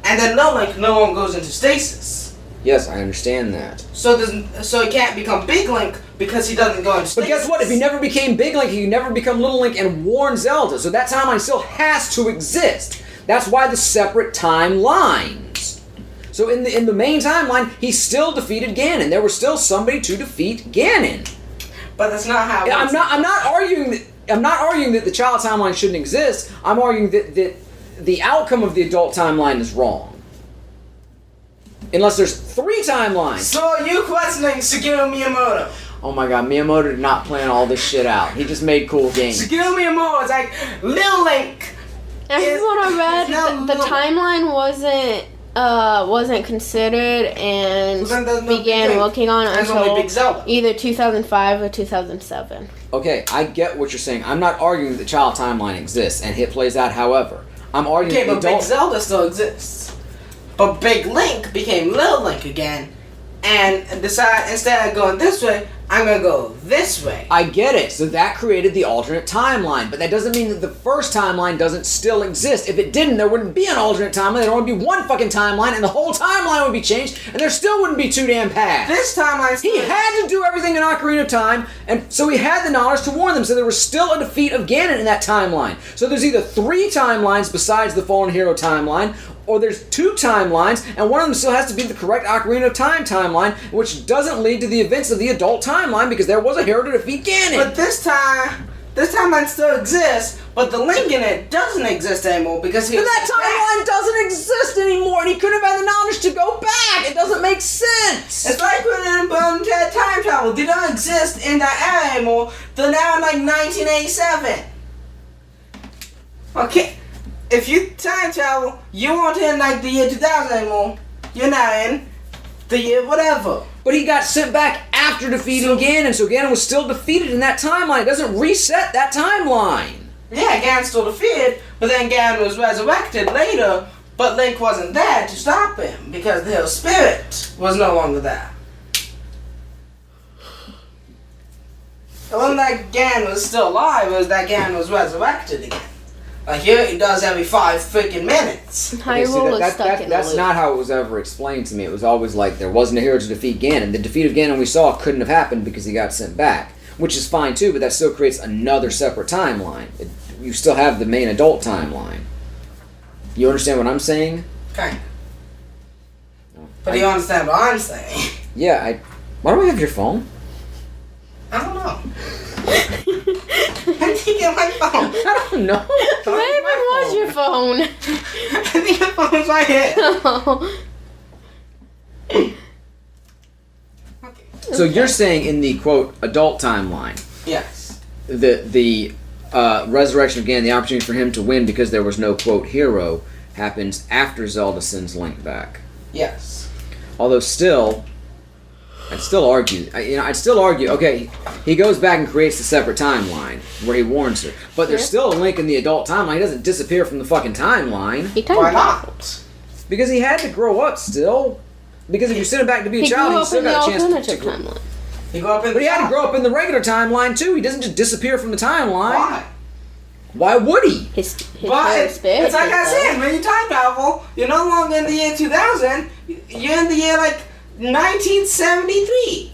and then Lil Link no longer goes into stasis. Yes, I understand that. So he can't become Big Link because he doesn't go into stasis. But guess what? If he never became Big Link, he could never become Little Link and warn Zelda. So that timeline still has to exist. That's why the separate timelines. So in the main timeline, he still defeated Ganon. There was still somebody to defeat Ganon. But that's not how it I'm not arguing that the child timeline shouldn't exist. I'm arguing that the outcome of the adult timeline is wrong. Unless there's 3 timelines. So are you questioning Shigeru Miyamoto? oh my god, Miyamoto did not plan all this shit out. He just made cool games. Excuse me more. It's like Lil Link. That's what I read. The timeline wasn't considered and So then there's no began Big Link. working on it There's only until Big Zelda. either 2005 or 2007. Okay, I get what you're saying. I'm not arguing that the child timeline exists and it plays out however. I'm arguing Okay, that but the Big adult... Zelda still exists. But Big Link became Lil Link again, and decided instead of going this way, I'm gonna go this way. I get it. So that created the alternate timeline. But that doesn't mean that the first timeline doesn't still exist. If it didn't, there wouldn't be an alternate timeline. There'd only be one fucking timeline, and the whole timeline would be changed, and there still wouldn't be two damn paths. This timeline He had to do everything in Ocarina of Time, and so he had the knowledge to warn them. So there was still a defeat of Ganon in that timeline. So there's either three timelines besides the Fallen Hero timeline, or there's two timelines, and one of them still has to be the correct Ocarina of Time timeline, which doesn't lead to the events of the adult timeline because there was a hero to defeat Ganon. But this timeline still exists, but the link in it doesn't exist anymore because he But was that timeline doesn't exist anymore, and he couldn't have had the knowledge to go back. It doesn't make sense. It's like when time travel did not exist in that era anymore. They're now in like 1987. Okay, if you time travel, you aren't in like the year 2000 anymore. You're now in the year whatever. But he got sent back after defeating Ganon, so Ganon was still defeated in that timeline. It doesn't reset that timeline. Yeah, Ganon's still defeated, but then Ganon was resurrected later, but Link wasn't there to stop him because the spirit was no longer there. It wasn't that Ganon was still alive, it was that Ganon was resurrected again. Like here he does every 5 freaking minutes. Hyrule is stuck in the That's loop. not how it was ever explained to me. It was always like there wasn't a hero to defeat Ganon. The defeat of Ganon we saw couldn't have happened because he got sent back, which is fine too, but that still creates another separate timeline. You still have the main adult timeline. You understand what I'm saying? Kind of. But you understand what I'm saying? Yeah, why don't we have your phone? I don't know. I think get my phone. I don't know. Where was your phone? I think my phone's right here. Okay. So you're saying in the quote adult timeline, Yes. the resurrection of Ganon, the opportunity for him to win because there was no quote hero, happens after Zelda sends Link back. Yes. Although still, I'd still argue. Okay, he goes back and creates a separate timeline where he warns her, but there's Yeah. still a Link in the adult timeline. He doesn't disappear from the fucking timeline He time Why traveled. not? because he had to grow up still. Because if you send him back to be a He child, grew he up still in the got a chance to alternative grow. timeline. He grew up in But he had to South. grow up in the regular timeline too. He doesn't just disappear from the timeline. Why? Why would he? His But hero spirit. it's like I is said, when you time travel, you're no longer in the year 2000. You're in the year like 1973.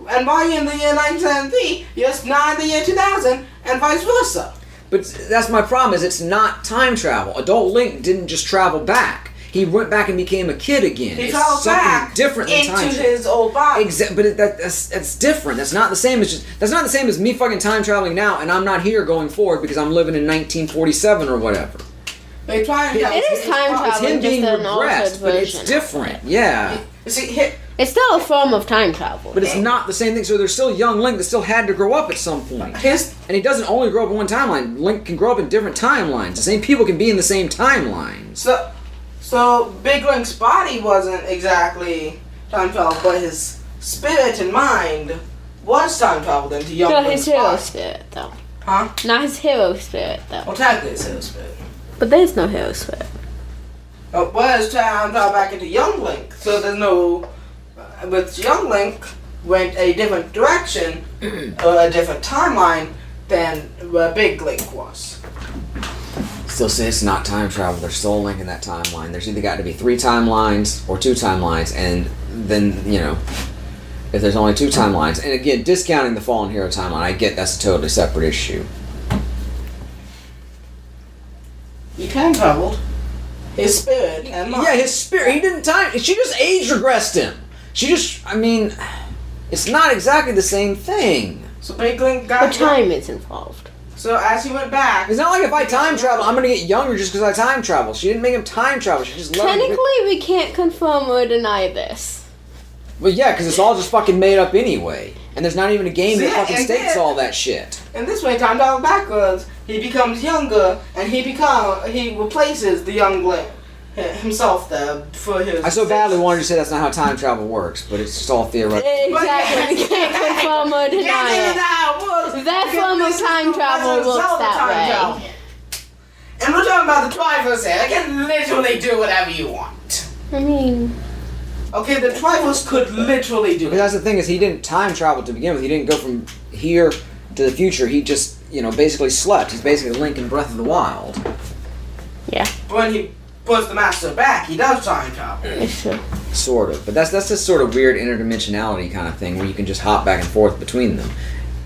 And while you're in the year 1973, you're now in the year 2000, and vice versa. But that's my problem. Is it's not time travel. Adult Link didn't just travel back. He went back and became a kid again. He It's traveled something back different than into time travel. his old body. But that's different. That's not the same as that's not the same as me fucking time traveling now, and I'm not here going forward because I'm living in 1947 or whatever. They try and It is time It's travel, him just being an altered regressed, but it's version. different. Yeah, You see, It's still a form of time travel. but it's not the same thing. So there's still young Link that still had to grow up at some point, his and he doesn't only grow up in one timeline. Link can grow up in different timelines. The same people can be in the same timelines. so Big Link's body wasn't exactly time travel, but his spirit and mind was time traveled into young Not Link's his hero body. spirit, though. Huh? Not his hero spirit, though. Well, technically it's his spirit. But there's no hero spirit. Whereas time travel back into young Link, so there's no. With young Link went a different direction, or a different timeline than where Big Link was. Still say it's not time travel. There's still a Link in that timeline. There's either got to be 3 timelines or 2 timelines, and then, you know, if there's only 2 timelines, and again, discounting the Fallen Hero timeline, I get that's a totally separate issue. He time traveled. His spirit and mind. Yeah, his spirit, he didn't time, she just age regressed him. She just, I mean, it's not exactly the same thing. So Big Link got But time is involved. So as he went back, It's not like if I time travel, I'm gonna get younger just because I time travel. She didn't make him time travel, she just let him... Technically, we can't confirm or deny this. Well, yeah, because it's all just fucking made up anyway. And there's not even a game that fucking states all that shit. And this way, time travel backwards, he becomes younger, and he replaces the young Link himself there for his. I so badly wanted to say that's not how time travel works, but it's just all theoretical. Exactly. We can't confirm or deny it. That form of time travel looks that way. And we're talking about the Triforce here. I can literally do whatever you want. I mean... Okay, the Triforce could literally do But it. that's the thing, is he didn't time travel to begin with. He didn't go from here to the future. He just, basically slept. He's basically Link in Breath of the Wild. Yeah. When he puts the Master back, he does time travel. It's true. Sort of. But that's this sort of weird interdimensionality kind of thing where you can just hop back and forth between them.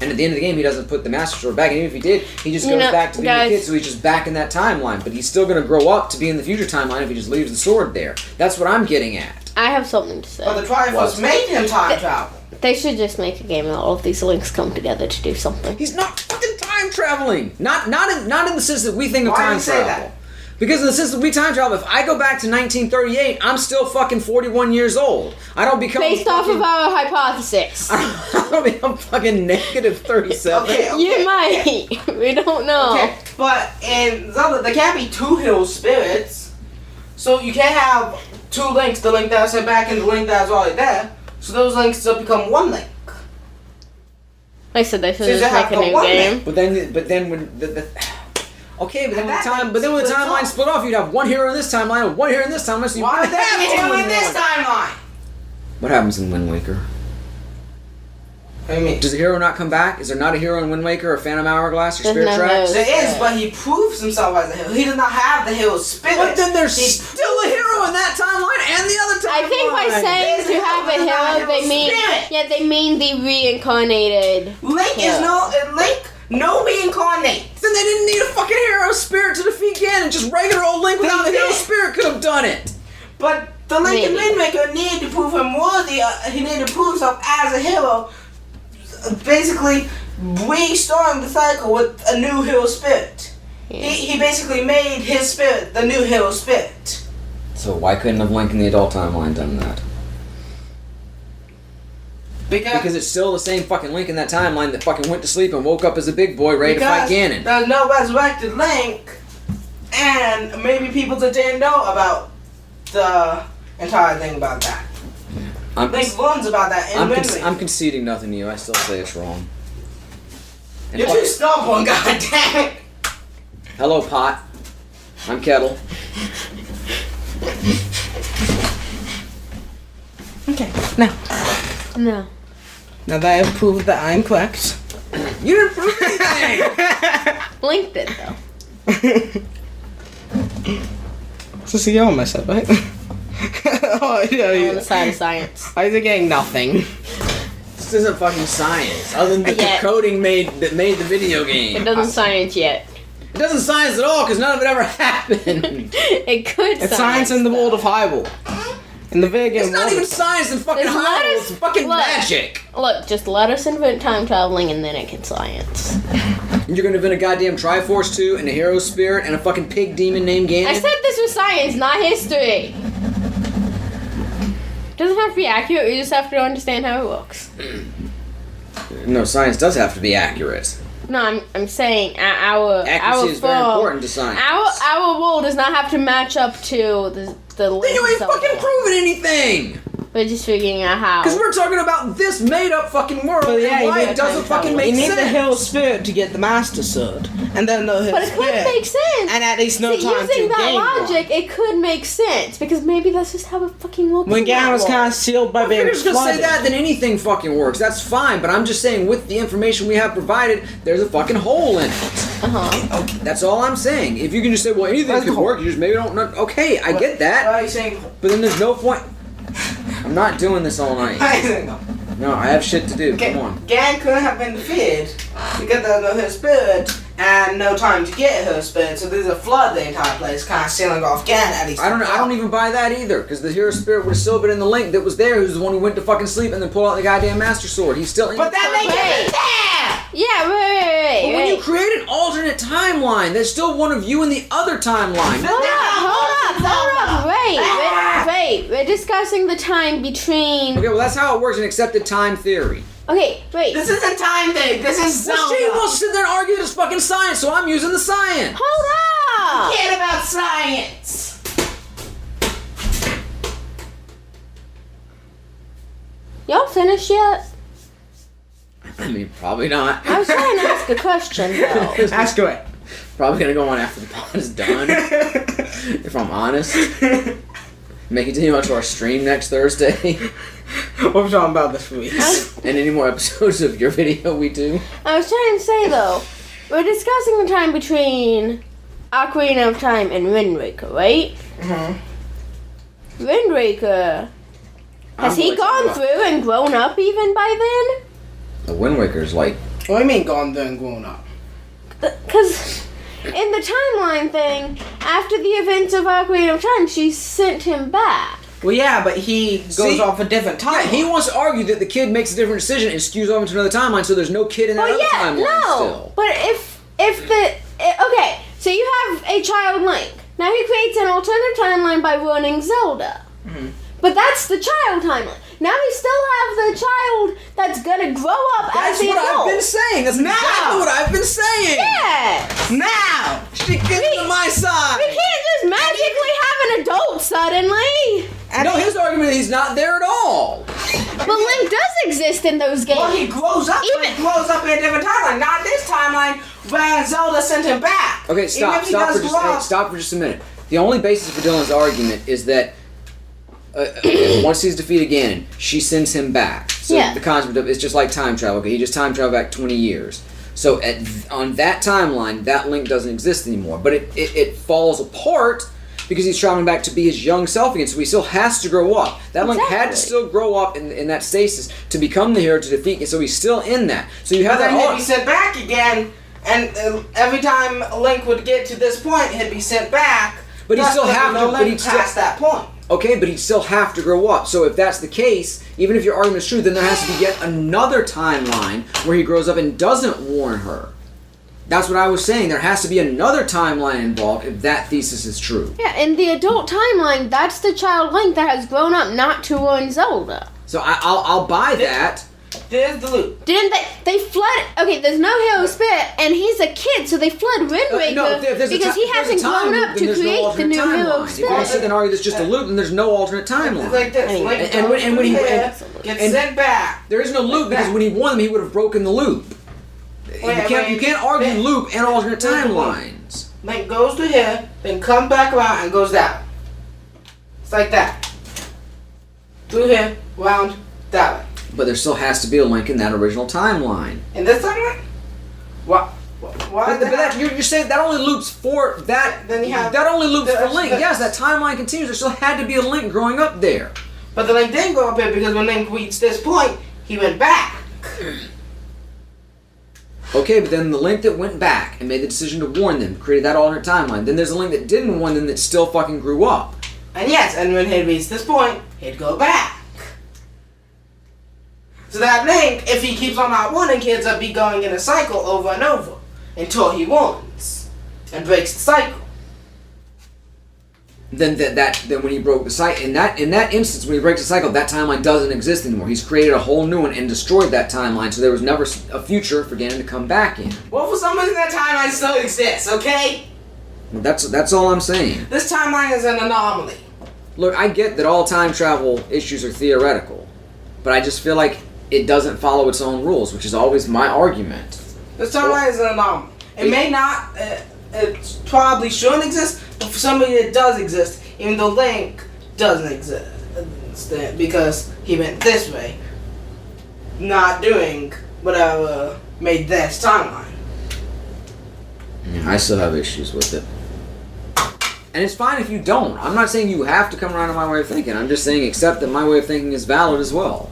And at the end of the game, he doesn't put the Master Sword back. And even if he did, he just goes back to being a kid, so he's just back in that timeline. But he's still going to grow up to be in the future timeline if he just leaves the sword there. That's what I'm getting at. I have something to say. But the Triforce made him time travel. They should just make a game where all of these links come together to do something. He's not fucking time traveling. Not in the sense that we think of Why do time you say travel. that? Because in the sense that we time travel, if I go back to 1938, I'm still fucking 41 years old. I don't become Based off of our hypothesis. I don't become fucking negative 37. Okay. You might. We don't know. Okay, but in Zelda, there can't be two hero spirits. So you can't have two links, the link that I sent back and the link that's already there. So those links still become one link. Like I said, they should So just you have make a the new one game. But then when the okay, but then when the splits timeline off. split off, you'd have one hero in this timeline and one hero in this timeline. So you Why would wouldn't that be have two hero in in this one. timeline? What happens in Wind Waker? I mean, Does the hero not come back? Is there not a hero in Wind Waker or Phantom Hourglass or There's Spirit no Tracks? hero. there is, but he proves himself as a hero. He does not have the hero spirit. But then there's He- still a hero in that timeline and the other timeline. I think by saying to have a hero, they mean they mean the reincarnated. Link is no reincarnate. Then they didn't need a fucking hero spirit to defeat Ganon. Just regular old Link without the They hero did. spirit could have done it. But the Link in Maybe. Wind Waker needed to prove him worthy. He needed to prove himself as a hero. Basically, restarting the cycle with a new hero spirit. Yeah. He basically made his spirit the new hero spirit. So why couldn't have Link in the adult timeline done that? Because it's still the same fucking Link in that timeline that fucking went to sleep and woke up as a big boy ready to fight Ganon. There's no resurrected Link, and maybe people that didn't know about the entire thing about that. Link learns about that in Wind Waker. I'm conceding nothing to you. I still say it's wrong. And You're too stubborn, goddammit! hello, Pot. I'm Kettle. Okay, now No. that I have proved that I'm correct. You didn't prove anything! Link did though. So see, you almost said, right? Oh, yeah, On the side of science. Isaac getting nothing. This isn't fucking science. Other than the Yeah. coding that made the video game. It doesn't science yet. It doesn't science at all because none of it ever happened. It could It's science in the world of Hyrule. In the video game It's not world. even science in fucking There's Hyrule. letters- It's fucking look. magic. Look, just let us invent time traveling and then it can science. You're gonna invent a goddamn Triforce 2 and a hero spirit and a fucking pig demon named Ganon? I said this was science, not history. Doesn't have to be accurate, you just have to understand how it works. No, science does have to be accurate. No, I'm saying our Accuracy is very form- important to science. Our world does not have to match up to the Then you ain't fucking proving anything! We're just figuring out how. Because we're talking about this made-up fucking world But yeah, and why you need it doesn't time fucking travel. make You need sense. the hero spirit to get the Master Sword. And then the hero But it could spirit. make sense. And at least no See, time to using that gain logic, one. it could make sense because maybe that's just how it fucking works. When in that Ganon was world. kind of sealed by If being you're just gonna say flooded. that, then anything fucking works. That's fine, but I'm just saying with the information we have provided, there's a fucking hole in it. Okay, that's all I'm saying. If you can just say, well, anything That's could cool. work, you just maybe don't know. Okay, I get Why that, are you saying? but then there's no point. I'm not doing this all night. Why are you saying no? No, I have shit to do. Okay, Come on. Ganon couldn't have been defeated because there's no her spirit and no time to get her spirit. So there's a flood the entire place, kind of sealing off Ganon at least. I don't even buy that either, because the hero spirit would have still been in the Link that was there, who's the one who went to fucking sleep and then pulled out the goddamn Master Sword. He's still in But the that timeline. makes it there. Yeah, wait. But when you create an alternate timeline, there's still one of you in the other timeline. Hold up, wait, Okay, we're discussing the time between. Okay, well that's how it works in accepted time theory. Okay, wait. This isn't time thing. This is Well, she Zelda. wants to sit there and argue that it's fucking science, so I'm using the science. Hold up! Forget about science. Y'all finished yet? I mean, probably not. I was trying to ask a question though. Ask away. Probably gonna go on after the pod is done. If I'm honest. May continue on to our stream next Thursday. What are we talking about this week? And any more episodes of your video we do. I was trying to say though, we're discussing the time between Ocarina of Time and Wind Waker, right? Mm-hmm. Wind Waker. Has he gone through and grown up even by then? The Wind Waker's like. What do you mean gone there and grown up? Because in the timeline thing, after the events of Ocarina of Time, she sent him back. Well, yeah, but he goes off a different time. Yeah, he wants to argue that the kid makes a different decision and skews over into another timeline, so there's no kid in that Well, other yeah, timeline no. still. But okay, so you have a child Link. Now he creates an alternative timeline by ruining Zelda. Mm-hmm. But that's the child timeline. Now we still have the child that's gonna grow up as That's the what adult. I've been saying. That's exactly what I've been saying. Yes. Now! She gets to my side. We can't just magically have an adult suddenly. No, his argument is he's not there at all. But Link does exist in those games. Well, he grows up. He grows up in a different timeline. Not this timeline where Zelda sent him back. Okay, stop for just a minute. The only basis for Dylan's argument is that once he's defeated Ganon, she sends him back. So Yeah. the concept of it's just like time travel. Okay, he just time traveled back 20 years. So on that timeline, that Link doesn't exist anymore. But it falls apart because he's traveling back to be his young self again. So he still has to grow up. That Link had to Exactly. still grow up in that stasis to become the hero to defeat. And so he's still in that. So you But have then that. he'd be sent back again, and every time Link would get to this point, he'd be sent back. But he Thus, still there'd be have no to. But Link he'd still. past that point. Okay, but he'd still have to grow up. So if that's the case, even if your argument is true, then there has to be yet another timeline where he grows up and doesn't warn her. That's what I was saying. There has to be another timeline involved if that thesis is true. Yeah, in the adult timeline, that's the child Link that has grown up not to ruin Zelda. So I'll buy that. There's the loop. Didn't they fled? Okay, there's no hero spirit, and he's a kid, so they fled Wind Waker No, if there's because he hasn't grown up to create the new hero If you want to sit spirit. and argue there's just a loop, then there's no alternate It's timeline. like this. Anyway. Link And when he- gets and- sent back. There is no loop because when he won them, he would have broken the loop. You can't argue loop and alternate timelines. Link goes to here, then comes back around and goes down. It's like that. Through here, round, that way. But there still has to be a link in that original timeline. In this timeline? Why? But that, you're saying that only loops for that. Then you have that only loops for Link. the- Yes, that timeline continues. There still had to be a Link growing up there. But the Link didn't go up here because when Link reached this point, he went back. Okay, but then the Link that went back and made the decision to warn them created that alternate timeline. Then there's a Link that didn't warn them that still fucking grew up. And yes, and when he reached this point, he'd go back. So that Link, if he keeps on not warning kids, will be going in a cycle over and over until he warns and breaks the cycle. Then then when he broke the cycle, in that instance when he breaks the cycle, that timeline doesn't exist anymore. He's created a whole new one and destroyed that timeline, so there was never a future for Ganon to come back in. Well, for some reason that timeline still exists, okay? That's all I'm saying. This timeline is an anomaly. Look, I get that all time travel issues are theoretical, but I just feel like it doesn't follow its own rules, which is always my argument. This timeline is an anomaly. It may not, it probably shouldn't exist, but for somebody it does exist, even though Link doesn't exist, because he went this way, not doing whatever made this timeline. Yeah, I still have issues with it. And it's fine if you don't. I'm not saying you have to come around to my way of thinking. I'm just saying accept that my way of thinking is valid as well.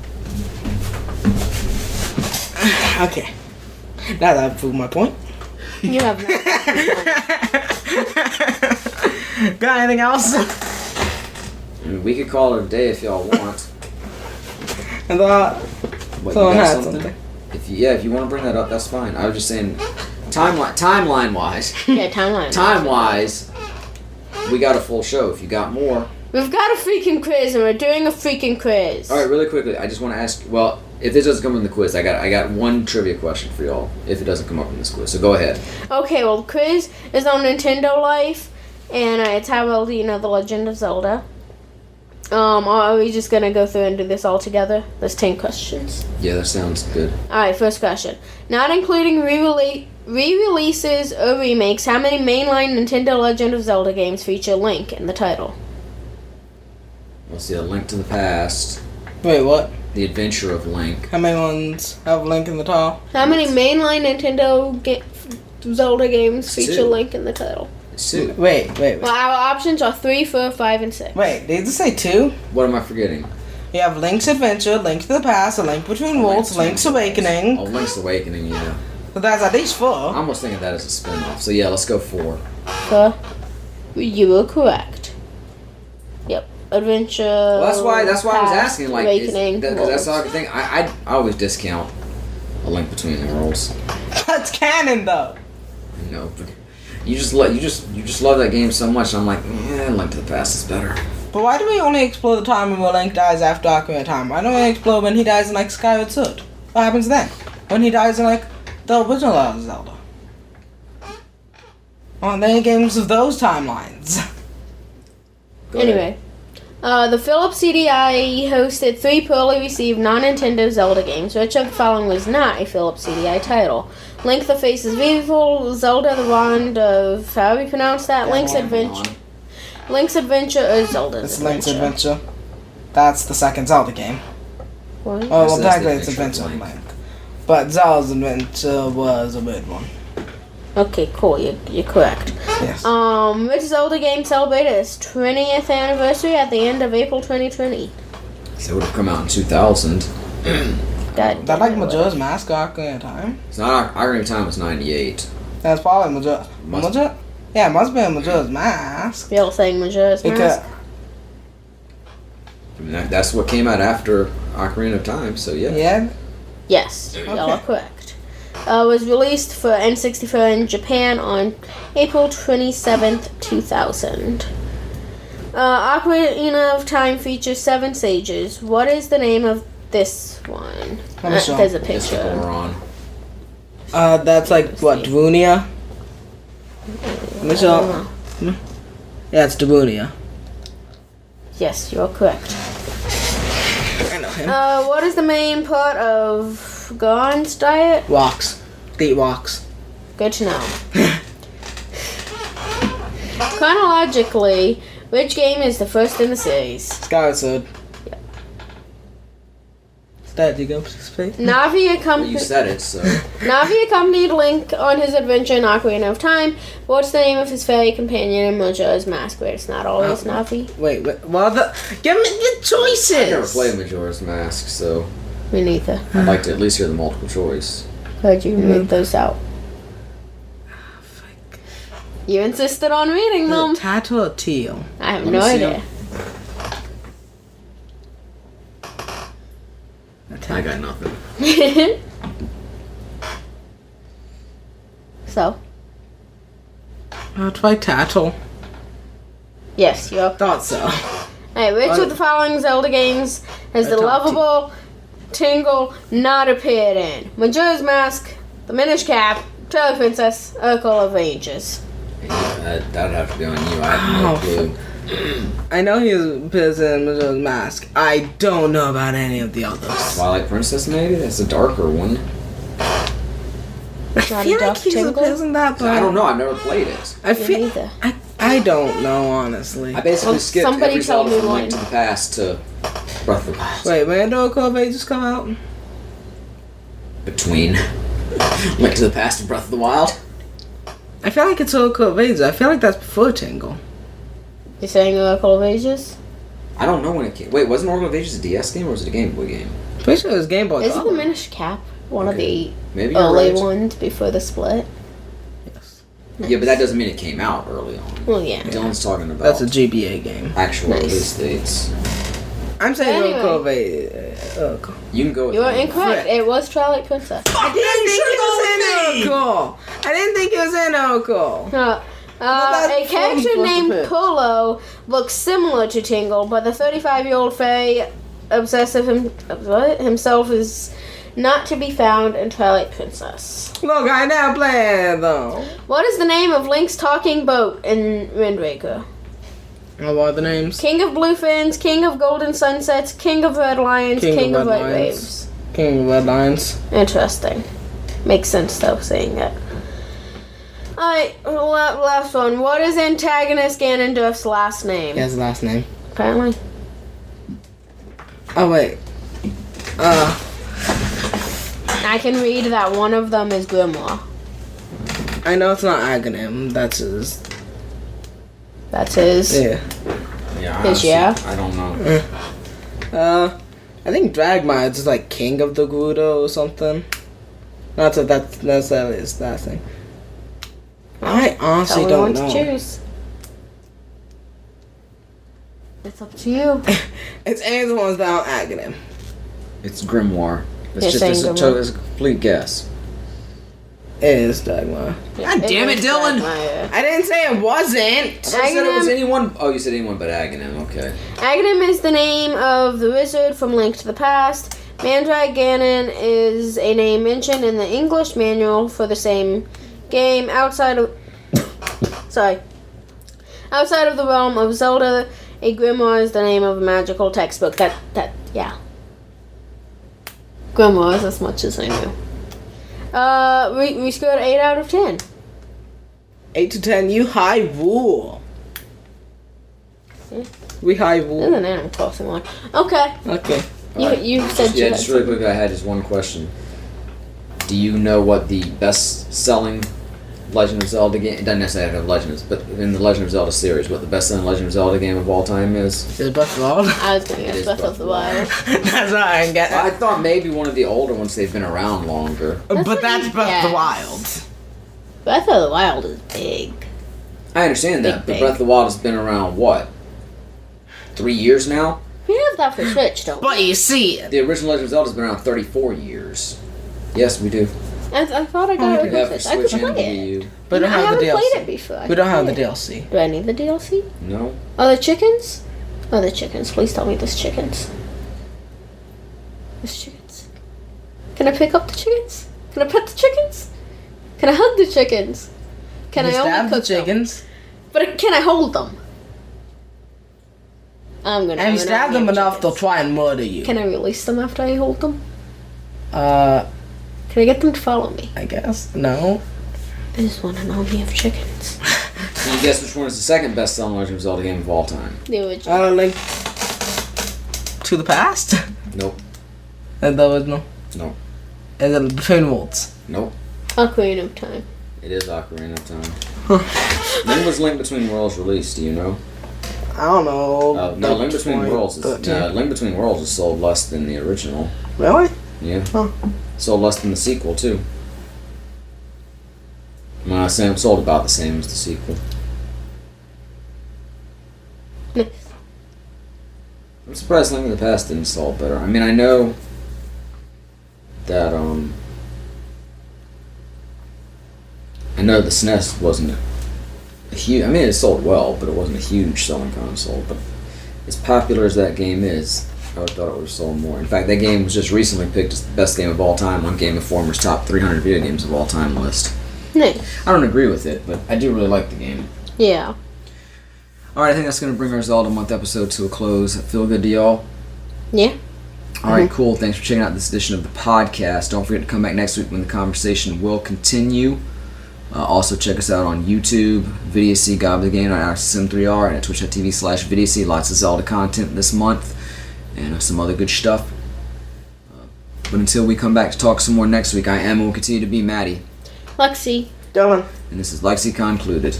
Okay. Now that I've proved my point. You have not. Got anything else? I mean, we could call it a day if y'all want. I thought What, someone you got had something. If you want to bring that up, that's fine. I was just saying, timeline wise, Yeah, timeline. time wise, we got a full show. If you got more, We've got a freaking quiz, and we're doing a freaking quiz. All right, really quickly, I just want to ask. Well, if this doesn't come in the quiz, I got one trivia question for y'all. If it doesn't come up in this quiz, so go ahead. Okay, well, the quiz is on Nintendo Life, and it's how well do you know The Legend of Zelda. Are we just gonna go through and do this all together? There's 10 questions. Yeah, that sounds good. Alright, first question. Not including re-releases or remakes, how many mainline Nintendo Legend of Zelda games feature Link in the title? We'll see A Link to the Past, Wait, what? The Adventure of Link. How many ones have Link in the title? How many mainline Nintendo Zelda games feature Two. Link in the title? Two. Wait. Well, our options are 3, 4, 5, and 6. Wait, did you say 2? What am I forgetting? You have Link's Adventure, Link to the Past, A Link Between Worlds, Link's Awakening. Oh, Link's Awakening, yeah. But that's at least 4. I'm almost thinking that as a spin-off. So yeah, let's go 4. 4. You were correct. Yep. Adventure. Well, that's why I was Past, asking. Like, Awakening. because that's all I can think. I always discount A Link Between Worlds. That's canon, though. I know, but you just love that game so much. I'm like, yeah, Link to the Past is better. But why do we only explore the time when Link dies after Ocarina of Time? Why don't we explore when he dies in, like, Skyward Sword? What happens then? When he dies in, like, the original Zelda? Aren't there any games of those timelines? Go ahead. Anyway. The Philips CDI hosted 3 poorly received non-Nintendo Zelda games. Which of the following was not a Philips CDI title? Link the Face is Beautiful, Zelda the Wand of, how do we pronounce that? Yeah, Link's hold on, Adventure. hold on. Link's Adventure or Zelda's It's Adventure? Link's Adventure. That's the second Zelda game. What? Oh, well, That's technically the it's Adventure Adventure of Link. But Zelda's Adventure was a weird one. Okay, cool. You're correct. Yes. Which Zelda game celebrated its 20th anniversary at the end of April 2020? So it would have come out in 2000. That That like Majora's Mask Ocarina of Time? It's not Ocarina of Time. Was 98. That's probably Majora. Must- Majora? Yeah, it must be Majora's Mask. You're saying Majora's Because Mask? I mean, that's what came out after Ocarina of Time. So yeah. yeah, Yes, y'all are Okay. correct. Was released for N64 in Japan on April 27th, 2000. Ocarina of Time features 7 stages. What is the name of this one? Let me show. There's a Mystical picture. Moron. that's like what, Davunia? Let me show. Yeah, it's Davunia. Yes, you're correct. I know him. What is the main part of Gohan's diet? Walks. They eat walks. Good to know. Chronologically, which game is the first in the series? Skyward Sword. Yep. Dad, do you go participate? Navi Well, you accompanied said it, so. Navi accompanied Link on his adventure in Ocarina of Time. What's the name of his fairy companion in Majora's Mask? Where it's not always Navi. Wait. Well, give me the choices. I never played Majora's Mask, so Me neither. I'd like to at least hear the multiple choice. Heard you read those out. You insisted on reading them. Tattoo or teal? I have Let no me see idea. I got nothing. So, Try Tattle. yes, you're. Thought so. Alright, which of the following Zelda games has the Top lovable Tingle not appeared in? Majora's Mask, The Minish Cap, Twilight Princess, Urkel of Ages. Yeah, that'd have to be on you. I have no Oh, clue. I know he was pissed in Majora's Mask. I don't know about any of the others. Twilight Princess, maybe? That's a darker one. I Not feel a like Duck he's a Tingle? piss in that, but I don't know. I've never played it. I Me feel neither. I don't know honestly. I basically Well, skipped somebody every told Zelda me from one. Link to the Past to Breath of the Wild. Wait, when did Oracle of Ages come out? Between Link to the Past and Breath of the Wild. I feel like it's Oracle of Ages. I feel like that's before Tingle. You're saying Urkel of Ages? I don't know when it came. Wait, wasn't Oracle of Ages a DS game or was it a Game Boy game? Pretty sure it was Game Boy Is it Color. The Minish Cap? One of the Maybe you're early right. ones before the split? Yes. Yeah, but that doesn't mean it came out early on. Well, yeah. Dylan's talking about That's a GBA game. actual Nice. release dates. I'm saying Anyway. Oracle of Ages. Oracle. You can go with You are that. incorrect. It was Twilight Princess. I didn't think it was in Oracle. I didn't think it was in Oracle. A character named Polo looks similar to Tingle, but the 35-year-old Fae obsessive himself is not to be found in Twilight Princess. Look, I now playing though. What is the name of Link's talking boat in Wind Waker? What are the names? King of Bluefins, King of Golden Sunsets, King of Red Lions, King of White Waves. King of Red Lions. Interesting. Makes sense though, saying that. Alright, last one. What is antagonist Ganondorf's last name? He has a last name. Apparently. Oh, wait. I can read that one of them is Grimoire. I know it's not Aghanim. That's his. That's his. Yeah. Yeah. His, yeah? I don't know. I think Dragmire is like King of the Gerudo or something. Not that that's necessarily his last thing. I honestly don't know. To choose. It's up to you. It's any of the ones that aren't Aghanim. It's Grimoire. It's You're just saying it's Grimoire. it's a complete guess. It is Dragmire. God damn it, Dylan! I didn't say it wasn't. I said it was anyone. Oh, you said anyone but Aghanim. Okay. Aghanim is the name of the wizard from Link to the Past. Mandrai Ganon is a name mentioned in the English manual for the same game outside of the realm of Zelda. A grimoire is the name of a magical textbook. Yeah. Grimoire is as much as I knew. We scored 8 out of 10. 8 to 10. You high rule. We high This is rule. an Animal Crossing one. Okay. Okay. You said you had just really quick. I had just one question. Do you know what the best-selling Legend of Zelda game? It doesn't necessarily have Legends, but in the Legend of Zelda series, what the best-selling Legend of Zelda game of all time is? Is it Breath of the Wild? I was going to It is guess Breath of the Wild. That's what I get. I thought maybe one of the older ones. They've been around longer. But what that's you Breath of the guess. Wild. Breath of the Wild is big. I understand that, Big. but Breath of the Wild has been around what? 3 years now. We have that for Switch, don't we? But you see, The original Legend of Zelda has been around 34 years. Yes, we do. I thought I got it We have for for Switch. I could Switch and play Wii it. U. we don't I have haven't the played DLC. it before. I We don't could have the play it. DLC. Do I need the DLC? No. Oh, the chickens? Oh, the chickens. Please tell me there's chickens. There's chickens. Can I pick up the chickens? Can I pet the chickens? Can I hug the chickens? Can I You only stab cook the chickens? them? But can I hold them? I'm gonna. And you I'm stab gonna them have enough, they'll chickens. try and murder you. Can I release them after I hold them? I Can I get them to follow me? guess. No. I just want an army of chickens. Can you guess which one is the second best-selling Legend of Zelda game of all time? The original. Link to the Past? Nope. And the original? Nope. And then Between Worlds? Nope. Ocarina of Time. It is Ocarina of Time. When was Link Between Worlds released? Do you know? I don't know. No, Link Between Worlds is 13. Link Between Worlds is sold less than the original. Really? Yeah. Huh. Sold less than the sequel too. Well, Sam sold about the same as the sequel. I'm surprised Link in the Past didn't sell better. I mean, I know that I know the SNES wasn't a huge. I mean, it sold well, but it wasn't a huge selling console. But as popular as that game is, I would have thought it would have sold more. In fact, that game was just recently picked as the best game of all time on Game Informer's top 300 video games of all time list. Nice. I don't agree with it, but I do really like the game. Yeah. Alright, I think that's going to bring our Zelda Month episode to a close. Feel good to y'all? Yeah. Alright, cool. Thanks for checking out this edition of the podcast. Don't forget to come back next week when the conversation will continue. Also, check us out on YouTube, VideoC, God of the Game, on RCSM3R, and at twitch.tv/VideoC. Lots of Zelda content this month, and some other good stuff. But until we come back to talk some more next week, I am and will continue to be Maddie. Lexi. Dylan. And this is LexiCon concluded.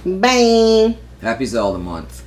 Bang. Happy Zelda Month.